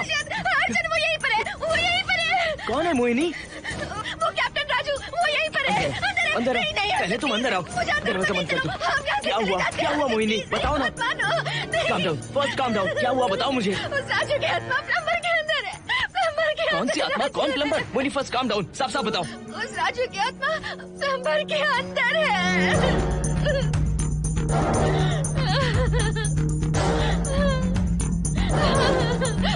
S8: यहीं पर है, वो यहीं पर है।
S7: कौन है मोहिनी?
S8: वो कैप्टन राजू, वो यहीं पर है। अंदर है
S7: अंदर आओ। पहले तुम अंदर आओ। दरवाजा बंद कर दो। क्या हुआ मोहिनी, बताओ ना। Calm down, first calm down. क्या हुआ बताओ मुझे।
S1: उस राजू की आत्मा प्लम्बर के अंदर है। प्लम्बर के
S7: कौन सी आत्मा, कौन plumber? Mohini first calm down, साफ साफ बताओ।
S1: उस राजू की आत्मा प्लम्बर के अंदर है।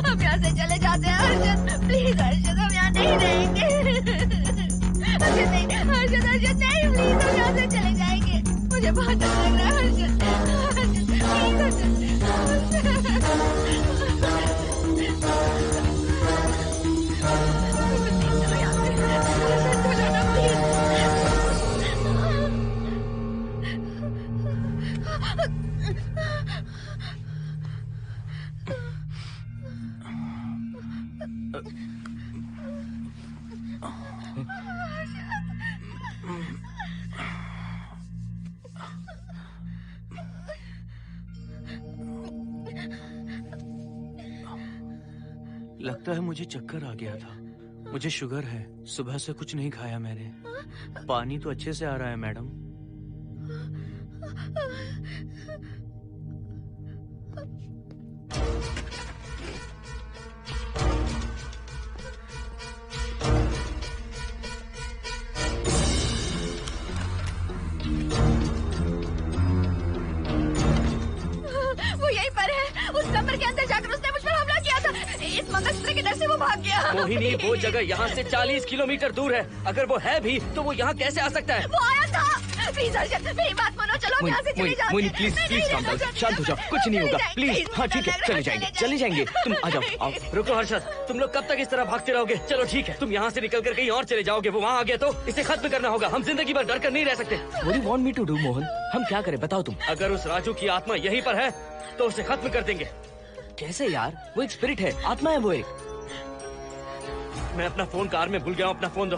S1: हम यहाँ से चले जाते हैं हर्षद, प्लीज हर्षद, हम यहाँ नहीं रहेंगे। हर्षद नहीं, हर्षद हर्षद नहीं, प्लीज हम यहाँ से चले जाएंगे। मुझे बहुत डर लग रहा है हर्षद, हर्षद प्लीज
S12: लगता है मुझे चक्कर आ गया था। मुझे शुगर है, सुबह से कुछ नहीं खाया मैंने। पानी तो अच्छे से आ रहा है मैडम।
S1: वो यहीं पर है। उस कमरे के अंदर जाकर उसने मुझ पर हमला किया था। इस मंगलसूत्र के डर से वो भाग गया।
S7: मोहिनी वो जगह यहाँ से 40 किलोमीटर दूर है। अगर वो है भी तो वो यहाँ कैसे आ सकता है?
S1: वो आया था। प्लीज हर्षद मेरी बात मानो, चलो हम यहाँ से चले जाते हैं।
S7: Mohini please please calm down, शांत हो जाओ, कुछ नहीं होगा प्लीज। हाँ ठीक है, चले जाएंगे। तुम आ जाओ, आओ। रुको हर्षद, तुम लोग कब तक इस तरह भागते रहोगे? चलो ठीक है, तुम यहाँ से निकल कर कहीं और चले जाओगे। वो वहाँ आ गया तो इसे खत्म करना होगा। हम जिंदगी भर डर कर नहीं रह सकते। What do you want me to do, Mohan? हम क्या करें बताओ तुम। अगर उस राजू की आत्मा यहीं पर है तो उसे खत्म कर देंगे। कैसे यार? वो एक स्पिरिट है, आत्मा है वो एक। मैं अपना फोन कार में भूल गया हूँ, अपना फोन दो।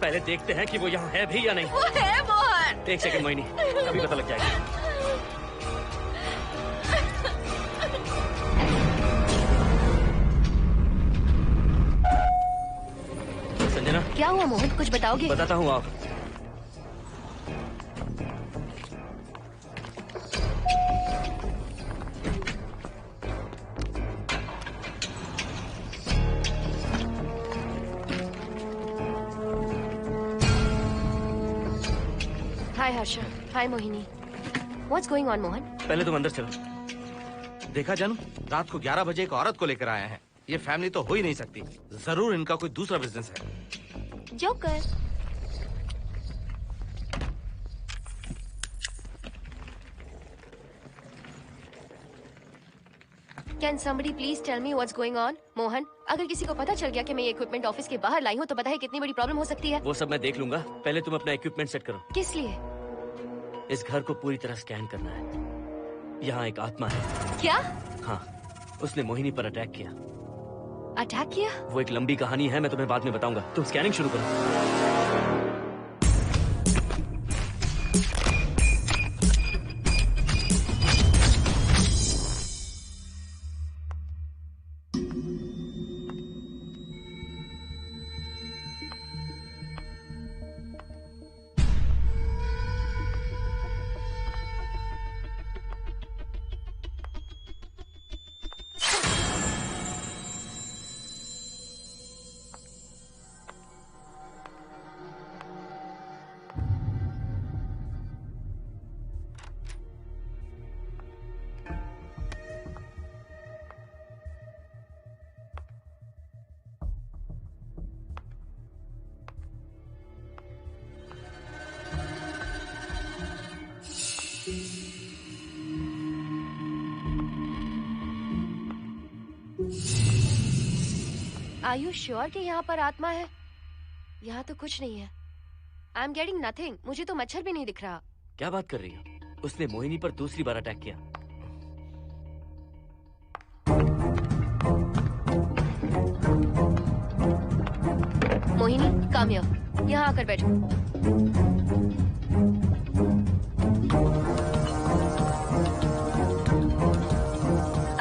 S7: पहले देखते हैं कि वो यहाँ है भी या नहीं।
S1: वो है मोहन।
S7: एक सेकंड मोहिनी, अभी पता लग जाएगा। संजना,
S11: क्या हुआ मोहन, कुछ बताओगे?
S7: बताता हूँ आप।
S11: हाय हर्षा, हाय Mohini. What's going on Mohan?
S7: पहले तुम अंदर चलो।
S9: देखा जानू, रात को 11 बजे एक औरत को लेकर आया है। ये फैमिली तो हो ही नहीं सकती। जरूर इनका कोई दूसरा बिजनेस है।
S11: Joker. Can somebody please tell me what's going on? Mohan, अगर किसी को पता चल गया कि मैं ये इक्विपमेंट ऑफिस के बाहर लाई हूँ तो पता है कितनी बड़ी प्रॉब्लम हो सकती है।
S7: वो सब मैं देख लूंगा, पहले तुम अपना इक्विपमेंट सेट करो।
S11: किस लिए?
S7: इस घर को पूरी तरह स्कैन करना है। यहाँ एक आत्मा है।
S11: क्या?
S7: हाँ, उसने मोहिनी पर अटैक किया।
S11: अटैक किया?
S7: वो एक लंबी कहानी है, मैं तुम्हें बाद में बताऊंगा। तुम स्कैनिंग शुरू करो।
S11: Are you sure कि यहाँ पर आत्मा है? यहाँ तो कुछ नहीं है। I am getting nothing. मुझे तो मच्छर भी नहीं दिख रहा।
S7: क्या बात कर रही हो? उसने मोहिनी पर दूसरी बार अटैक किया।
S11: Mohini, come here. यहाँ आकर बैठो।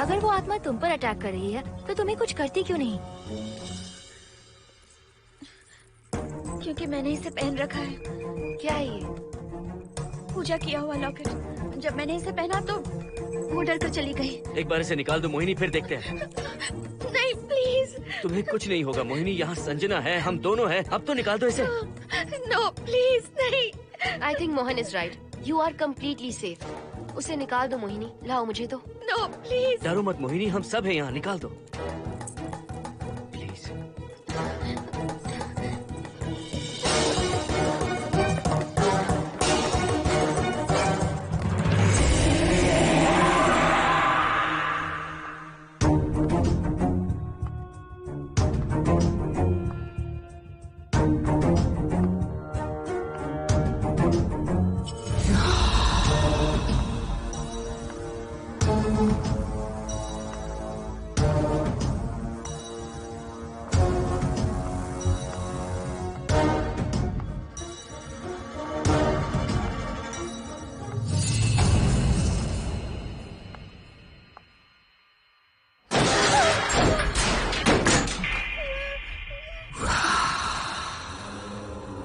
S11: अगर वो आत्मा तुम पर अटैक कर रही है तो तुम्हें कुछ करती क्यों नहीं?
S8: क्योंकि मैंने इसे पहन रखा है।
S11: क्या है ये?
S8: पूजा किया हुआ लॉकेट। जब मैंने इसे पहना तो वो डर कर चली गई।
S5: एक बार इसे निकाल दो मोहिनी, फिर देखते हैं।
S8: नहीं प्लीज।
S5: तुम्हें कुछ नहीं होगा मोहिनी, यहाँ संजना है, हम दोनों हैं। अब तो निकाल दो इसे।
S8: नो प्लीज नहीं।
S11: I think Mohan is right. You are completely safe. उसे निकाल दो मोहिनी, लाओ मुझे तो।
S8: No please.
S5: डरो मत मोहिनी, हम सब हैं यहाँ, निकाल दो प्लीज।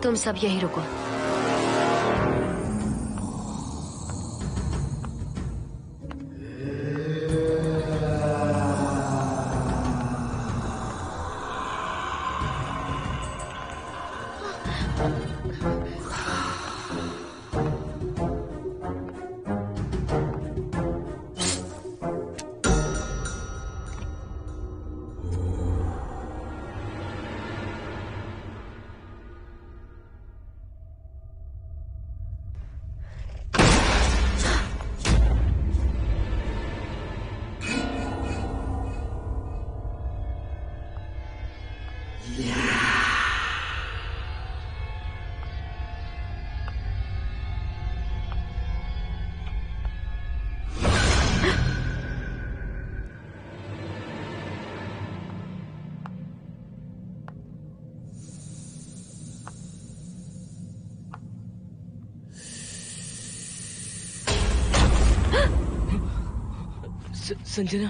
S11: तुम सब यही रुको।
S7: संजना,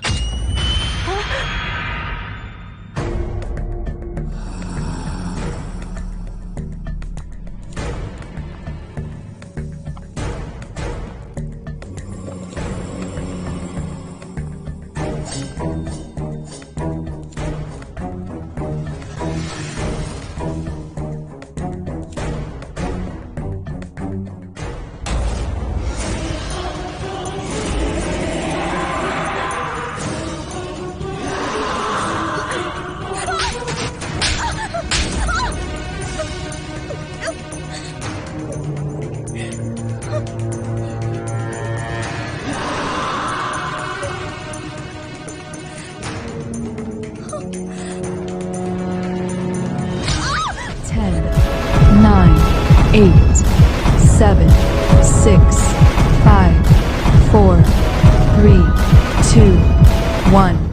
S2: Eight, 7, 6, 5, 4, 3, 2, 1.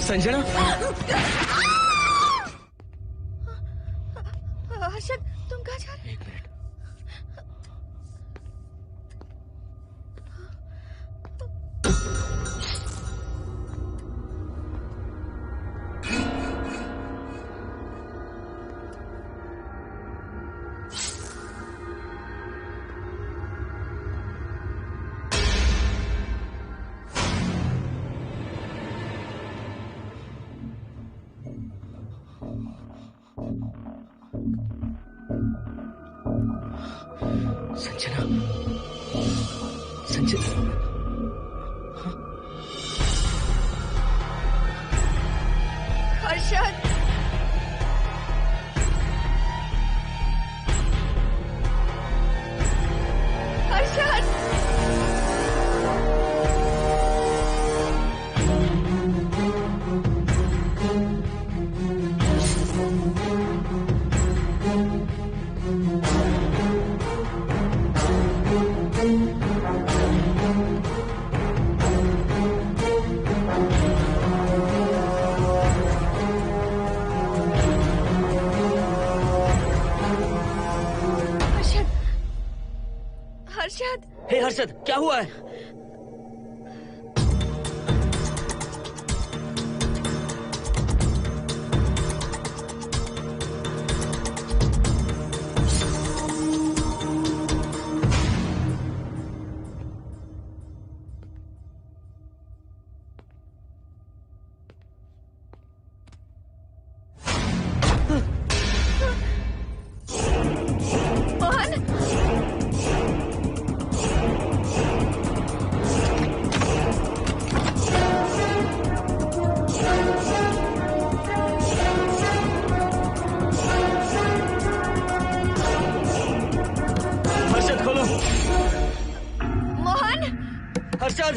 S7: संजना,
S8: हर्षद, तुम कहाँ जा रहे हो?
S7: एक मिनट। संजना, संजना,
S8: हर्षद, हर्षद,
S7: हे हर्षद, क्या हुआ है? हर्षद,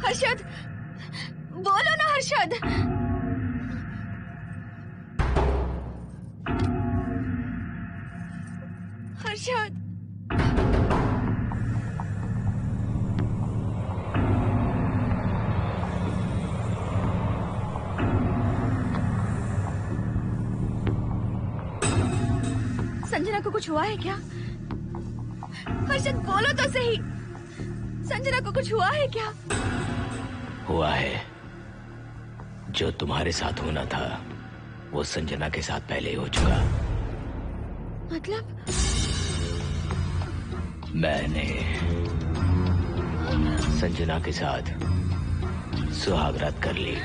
S8: हर्षद, बोलो ना हर्षद। हर्षद, संजना को कुछ हुआ है क्या? हर्षद बोलो तो सही, संजना को कुछ हुआ है क्या?
S10: हुआ है। जो तुम्हारे साथ होना था वो संजना के साथ पहले ही हो चुका।
S8: मतलब?
S10: मैंने संजना के साथ सुहागरात कर ली।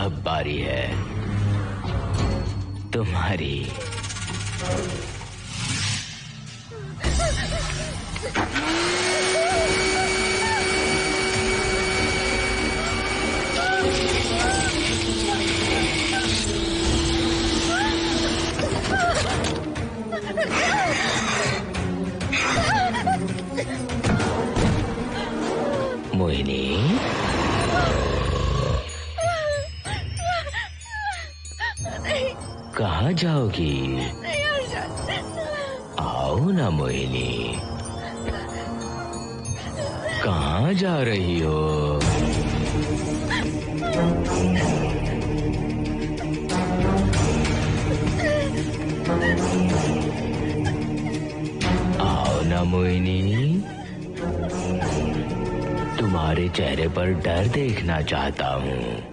S10: अब बारी है तुम्हारी। मोहिनी, कहाँ जाओगी? आओ ना मोहिनी, कहाँ जा रही हो? आओ ना मोहिनी, तुम्हारे चेहरे पर डर देखना चाहता हूँ।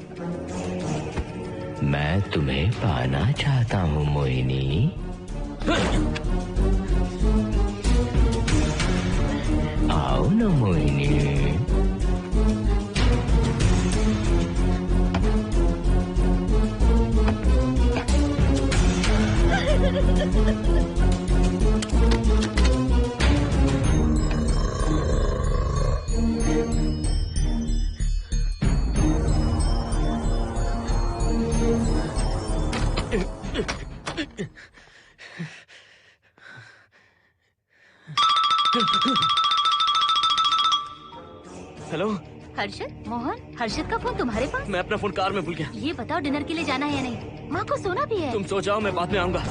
S10: मैं तुम्हें पाना चाहता हूँ मोहिनी। आओ ना मोहिनी।
S7: हेलो
S8: हर्षद, मोहन, हर्षद का फोन तुम्हारे पास?
S7: मैं अपना फोन कार में भूल गया।
S8: ये बताओ डिनर के लिए जाना है या नहीं? माँ को सोना भी है।
S7: तुम सो जाओ, मैं बाद में आऊंगा।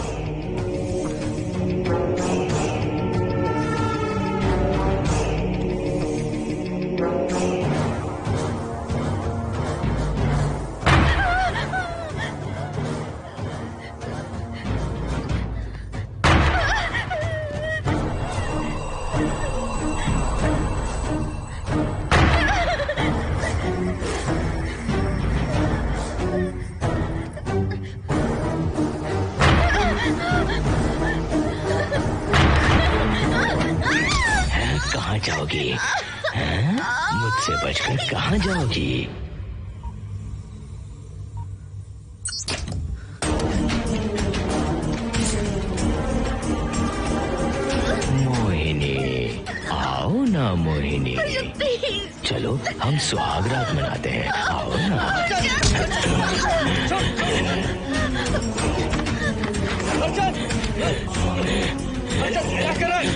S10: कहाँ जाओगी? हैं? मुझसे बचकर कहाँ जाओगी? मोहिनी, आओ ना मोहिनी। चलो हम सुहागरात मनाते हैं, आओ ना।
S7: क्या कर रहा है?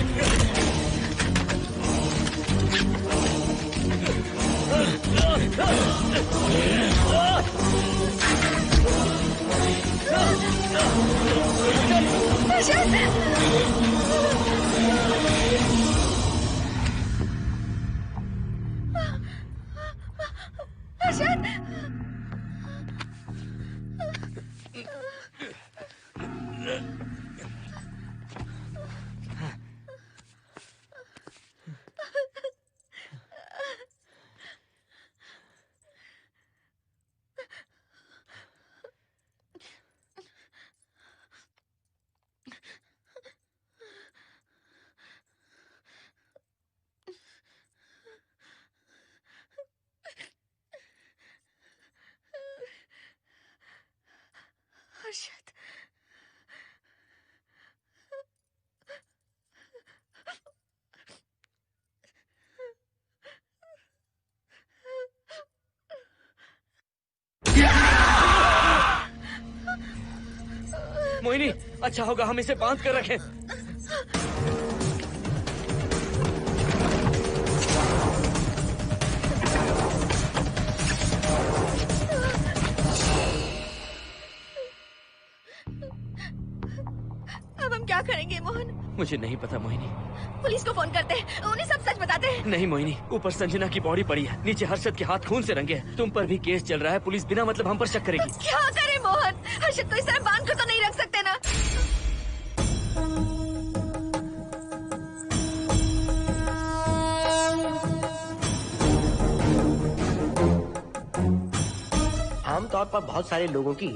S5: मोहिनी, अच्छा होगा हम इसे बांध कर रखें।
S8: अब हम क्या करेंगे मोहन?
S5: मुझे नहीं पता मोहिनी।
S8: पुलिस को फोन करते हैं, उन्हें सब सच बताते हैं।
S5: नहीं मोहिनी, ऊपर संजना की बॉडी पड़ी है, नीचे हर्षद के हाथ खून से रंगे हैं। तुम पर भी केस चल रहा है, पुलिस बिना मतलब हम पर शक करेगी।
S8: क्या करें मोहन? हर्षद को इस तरह बांध कर तो नहीं रख सकते ना।
S4: आमतौर पर बहुत सारे लोगों की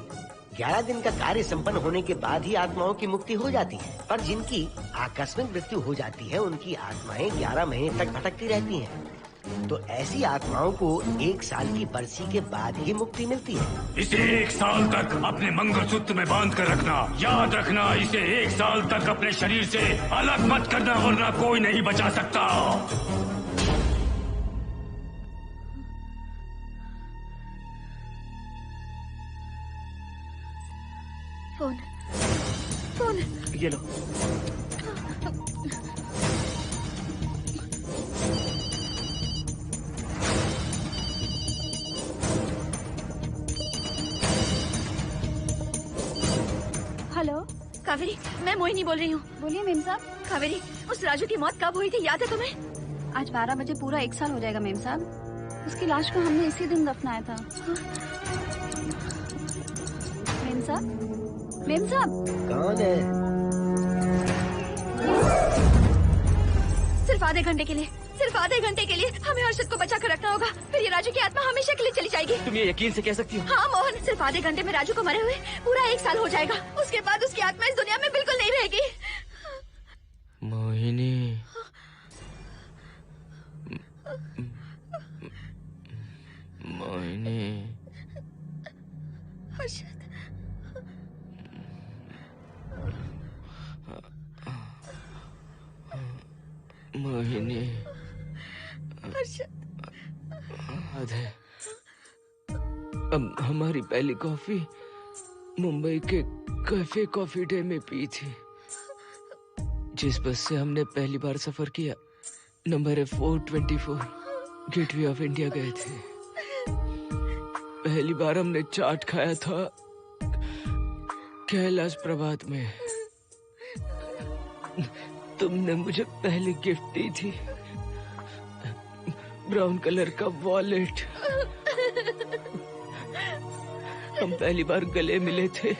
S4: 11 दिन का कार्य संपन्न होने के बाद ही आत्माओं की मुक्ति हो जाती है, पर जिनकी आकस्मिक मृत्यु हो जाती है उनकी आत्माएं 11 महीने तक भटकती रहती हैं। तो ऐसी आत्माओं को 1 साल की बरसी के बाद ही मुक्ति मिलती है।
S6: इसे 1 साल तक अपने मंगलसूत्र में बांध कर रखना। याद रखना, इसे 1 साल तक अपने शरीर से अलग मत करना, वरना कोई नहीं बचा सकता।
S8: फोन फोन
S5: ये लो।
S8: हेलो कावेरी, मैं मोहिनी बोल रही हूँ। बोलिए मेम साहब। कावेरी, उस राजू की मौत कब हुई थी, याद है तुम्हें?
S13: आज 12 बजे पूरा 1 साल हो जाएगा मेम साहब। उसकी लाश को हमने इसी दिन दफनाया था। मेम साहब, मेम साहब।
S4: कौन है?
S8: सिर्फ आधे घंटे के लिए, सिर्फ आधे घंटे के लिए हमें हर्षद को बचा कर रखना होगा, फिर ये राजू की आत्मा हमेशा के लिए चली जाएगी।
S5: तुम ये यकीन से कह सकती हो?
S8: हाँ मोहन, सिर्फ आधे घंटे में राजू को मरे हुए पूरा 1 साल हो जाएगा। उसके बाद उसकी आत्मा इस दुनिया में बिल्कुल नहीं रहेगी।
S7: मोहिनी, मोहिनी,
S8: हर्षद,
S7: मोहिनी,
S8: हर्षद।
S7: आधे अब हमारी पहली कॉफी मुंबई के कैफे कॉफी डे में पी थी। जिस बस से हमने पहली बार सफर किया, नंबर है 424, गेटवे ऑफ इंडिया गए थे। पहली बार हमने चाट खाया था कैलाश प्रभात में। तुमने मुझे पहली गिफ्ट दी थी, ब्राउन कलर का वॉलेट। हम पहली बार गले मिले थे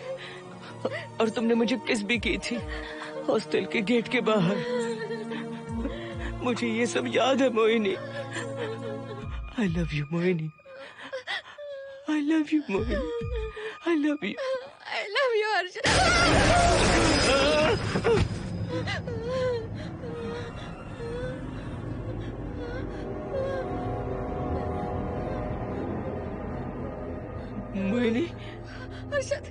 S7: और तुमने मुझे किस भी की थी हॉस्टल के गेट के बाहर। मुझे ये सब याद है Mohini. I love you Mohini, I love you Mohini, I love you,
S8: I love you Harshad.
S7: Mohini,
S8: Harshad,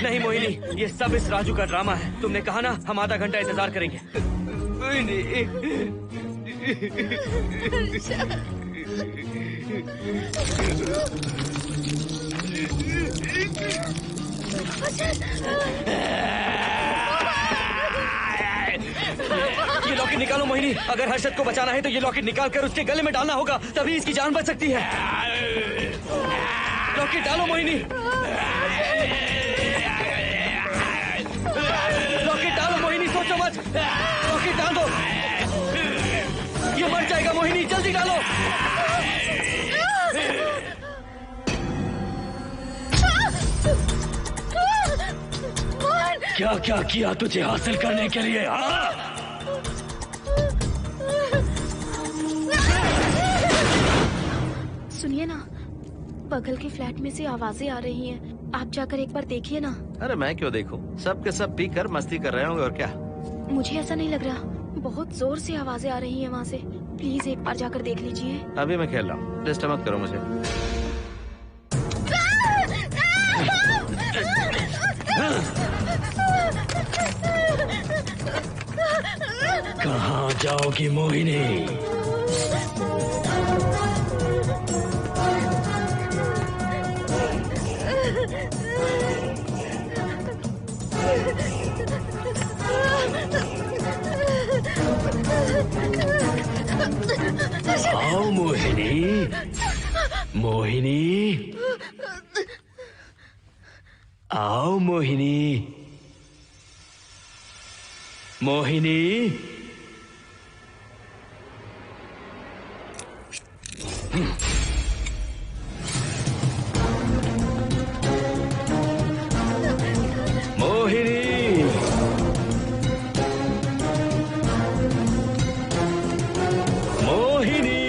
S5: नहीं मोहिनी, ये सब इस राजू का ड्रामा है। तुमने कहा ना हम आधा घंटा इंतजार करेंगे। ये लॉकेट निकालो मोहिनी। अगर हर्षद को बचाना है तो ये लॉकेट निकाल कर उसके गले में डालना होगा, तभी इसकी जान बच सकती है। लॉकेट डालो मोहिनी, लॉकेट डालो मोहिनी, सोचो मत, लॉकेट डाल दो। ये
S7: जल्दी डालो।
S6: क्या क्या किया तुझे हासिल करने के लिए?
S8: सुनिए ना, बगल के फ्लैट में से आवाजें आ रही हैं। आप जाकर एक बार देखिए ना।
S9: अरे मैं क्यों देखूं? सब के सब पी कर मस्ती कर रहे होंगे और क्या।
S8: मुझे ऐसा नहीं लग रहा, बहुत जोर से आवाजें आ रही हैं वहाँ से। प्लीज एक बार जाकर देख लीजिए।
S9: अभी मैं खेल रहा हूँ, डिस्टर्ब मत करो मुझे।
S6: कहाँ जाओगी मोहिनी? आओ मोहिनी, मोहिनी, आओ मोहिनी, मोहिनी। मोहिनी, मोहिनी।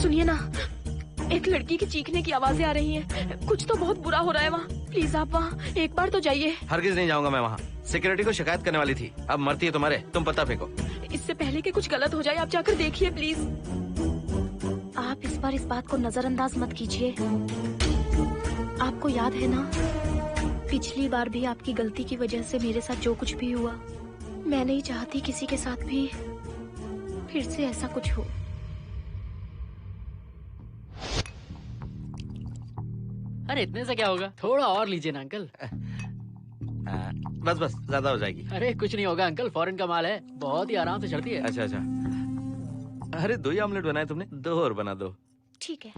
S8: सुनिए ना, एक लड़की की चीखने की आवाजें आ रही हैं। कुछ तो बहुत बुरा हो रहा है वहाँ। प्लीज आप वहाँ एक बार तो जाइए।
S9: हरगिज नहीं जाऊंगा मैं वहाँ। सिक्योरिटी को शिकायत करने वाली थी, अब मरती है तुम्हारे, तुम पता फेंको।
S8: इससे पहले कि कुछ गलत हो जाए आप जाकर देखिए प्लीज। आप इस बार इस बात को नजरअंदाज मत कीजिए। आपको याद है ना, पिछली बार भी आपकी गलती की वजह से मेरे साथ जो कुछ भी हुआ, मैं नहीं चाहती किसी के साथ भी फिर से ऐसा कुछ हो।
S14: अरे इतने से क्या होगा, थोड़ा और लीजिए ना अंकल।
S9: बस बस, ज्यादा हो जाएगी।
S14: अरे कुछ नहीं होगा अंकल, फॉरेन का माल है, बहुत ही आराम से चढ़ती है।
S9: अच्छा अच्छा। अरे 2 ही ऑमलेट बनाए तुमने, 2 और बना दो।
S8: ठीक है।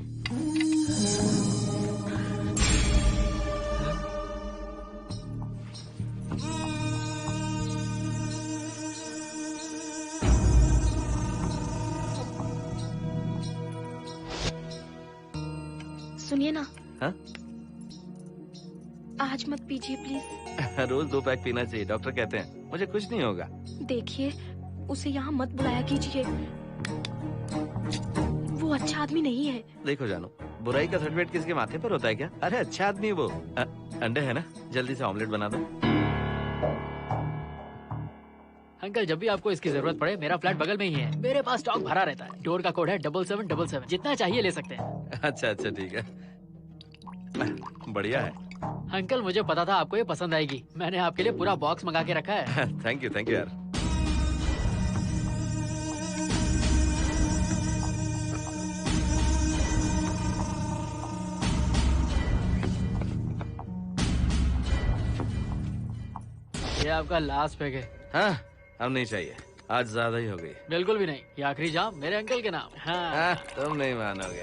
S8: सुनिए ना।
S9: हाँ?
S8: आज मत पीजिए प्लीज।
S9: रोज 2 पैक पीना चाहिए, डॉक्टर कहते हैं। मुझे कुछ नहीं होगा।
S8: देखिए, उसे यहाँ मत बुलाया कीजिए, वो अच्छा आदमी नहीं है।
S9: देखो जानू, बुराई का सर्टिफिकेट किसके माथे पर होता है क्या? अरे अच्छा आदमी वो। अंडे है ना? जल्दी से ऑमलेट बना दो।
S14: अंकल जब भी आपको इसकी जरूरत पड़े मेरा फ्लैट बगल में ही है। मेरे पास स्टॉक भरा रहता है। डोर का कोड है 7777। जितना चाहिए ले सकते हैं।
S9: अच्छा अच्छा ठीक है, बढ़िया है।
S14: अंकल मुझे पता था आपको ये पसंद आएगी। मैंने आपके लिए पूरा बॉक्स मंगा के रखा है।
S9: थैंक यू यार।
S14: ये आपका लास्ट पैक है।
S9: हाँ, अब नहीं चाहिए, आज ज्यादा ही हो गई।
S14: बिल्कुल भी नहीं, ये आखिरी जाम मेरे अंकल के नाम। हाँ।
S9: तुम नहीं मानोगे।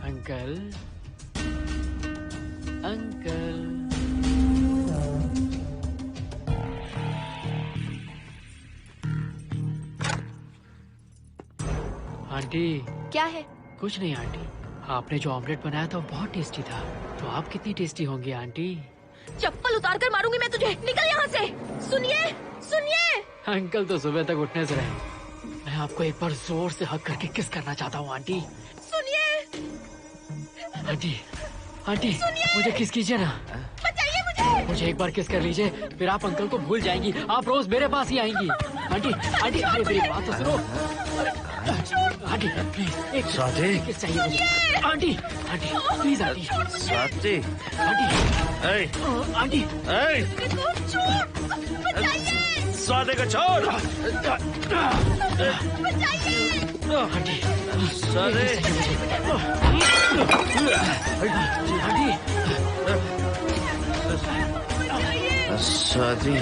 S14: Uncle uncle aunty.
S11: क्या है?
S14: कुछ नहीं आंटी, आपने जो ऑमलेट बनाया था वो बहुत टेस्टी था। तो आप कितनी टेस्टी होंगी आंटी?
S8: चप्पल उतार कर मारूंगी मैं तुझे। निकल यहाँ से। सुनिए सुनिए।
S14: अंकल तो सुबह तक उठने से रहे। मैं आपको एक बार जोर से हक करके किस करना चाहता हूँ आंटी।
S8: सुनिए
S14: आंटी आंटी मुझे किस कीजिए ना।
S8: बचाइए मुझे।
S14: मुझे एक बार किस कर लीजिए, फिर आप अंकल को भूल जाएंगी। आप रोज मेरे पास ही आएंगी। आंटी आंटी अरे मेरी बात तो सुनो। आंटी प्लीज एक किस चाहिए मुझे। Aunty aunty please aunty.
S9: Swati
S14: aunty aunty
S9: Swati को छोड़।
S14: आंटी
S9: स्वाति स्वाति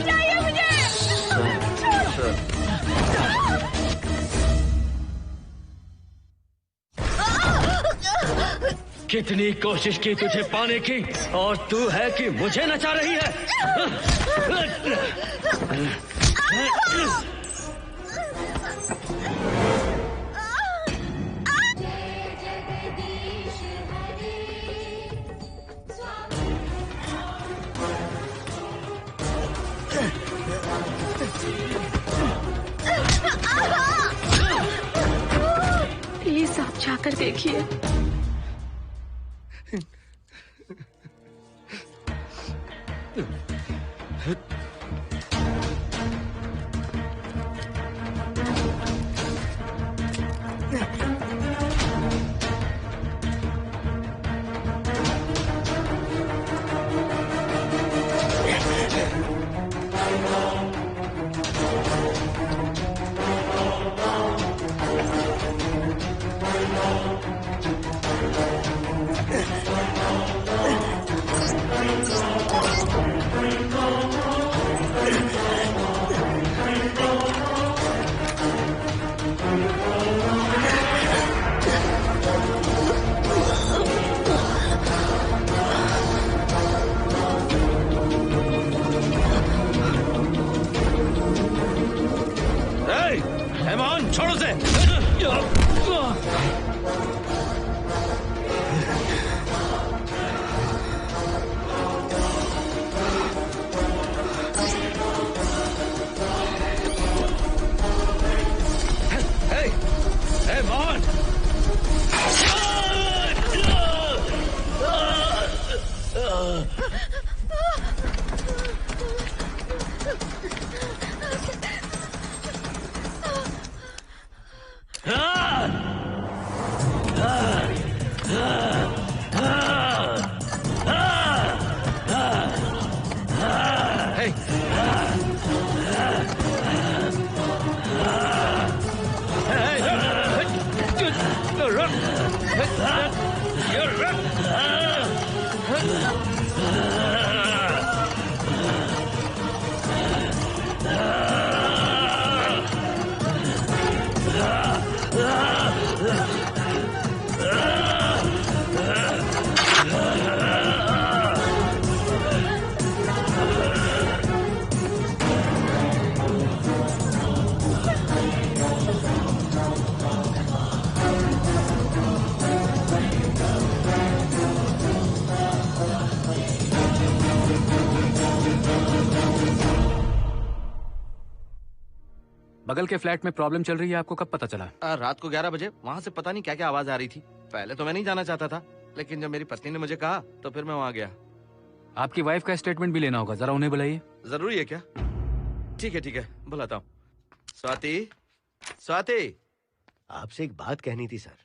S7: कितनी कोशिश की तुझे पाने की और तू है कि मुझे नचा रही है।
S8: प्लीज आप जाकर देखिए।
S7: छोड़ो से। Hey, Mohan! Ah!
S12: बगल के फ्लैट में प्रॉब्लम चल रही है, आपको कब पता चला?
S9: रात को 11 बजे वहाँ से पता नहीं क्या क्या आवाज आ रही थी। पहले तो मैं नहीं जाना चाहता था, लेकिन जब मेरी पत्नी ने मुझे कहा तो फिर मैं वहाँ गया।
S12: आपकी वाइफ का स्टेटमेंट भी लेना होगा, जरा उन्हें बुलाइए।
S9: जरूरी है क्या? ठीक है, बुलाता हूँ। स्वाति, स्वाति,
S4: आपसे एक बात कहनी थी सर।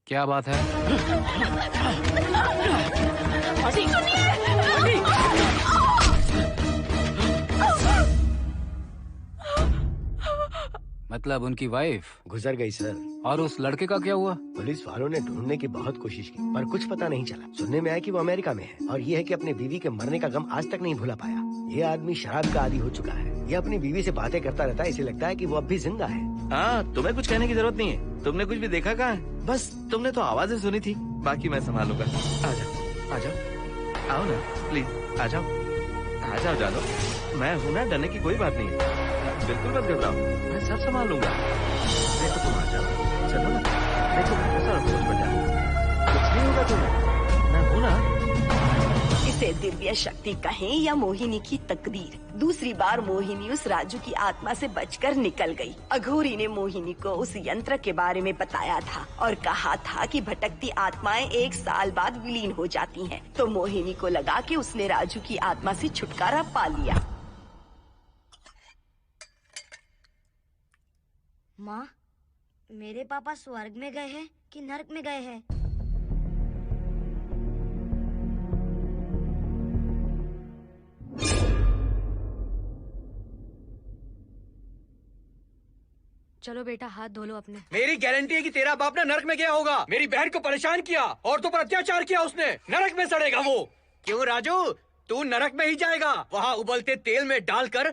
S12: क्या बात है? मतलब उनकी वाइफ
S4: गुजर गई सर।
S12: और उस लड़के का क्या हुआ?
S4: पुलिस वालों ने ढूंढने की बहुत कोशिश की पर कुछ पता नहीं चला। सुनने में आया कि वो अमेरिका में है और ये है कि अपने बीवी के मरने का गम आज तक नहीं भुला पाया। ये आदमी शराब का आदी हो चुका है। ये अपनी बीवी से बातें करता रहता है, इसे लगता है कि वो अब भी जिंदा है।
S9: हाँ, तुम्हें कुछ कहने की जरूरत नहीं है। तुमने कुछ भी देखा कहाँ है? बस तुमने तो आवाजें सुनी थी, बाकी मैं संभालूंगा। आ जाओ, आओ ना प्लीज, आ जाओ जानो। मैं हूँ ना, डरने की कोई बात नहीं है। बिल्कुल मत घबराओ, मैं सब संभाल लूंगा। देखो तुम आ जाओ, चलो ना। देखो सारा बोझ बढ़ जाए, कुछ नहीं होगा तुम्हें, मैं हूँ ना।
S1: इसे दिव्य शक्ति कहें या मोहिनी की तकदीर, दूसरी बार मोहिनी उस राजू की आत्मा से बचकर निकल गई। अघोरी ने मोहिनी को उस यंत्र के बारे में बताया था और कहा था कि भटकती आत्माएं 1 साल बाद विलीन हो जाती हैं। तो मोहिनी को लगा कि उसने राजू की आत्मा से छुटकारा पा लिया।
S15: माँ, मेरे पापा स्वर्ग में गए हैं कि नरक में गए हैं?
S11: चलो बेटा, हाथ धो लो अपने।
S14: मेरी गारंटी है कि तेरा बाप ना नरक में गया होगा। मेरी बहन को परेशान किया, औरतों पर अत्याचार किया उसने। नरक में सड़ेगा वो। क्यों राजू, तू नरक में ही जाएगा। वहाँ उबलते तेल में डालकर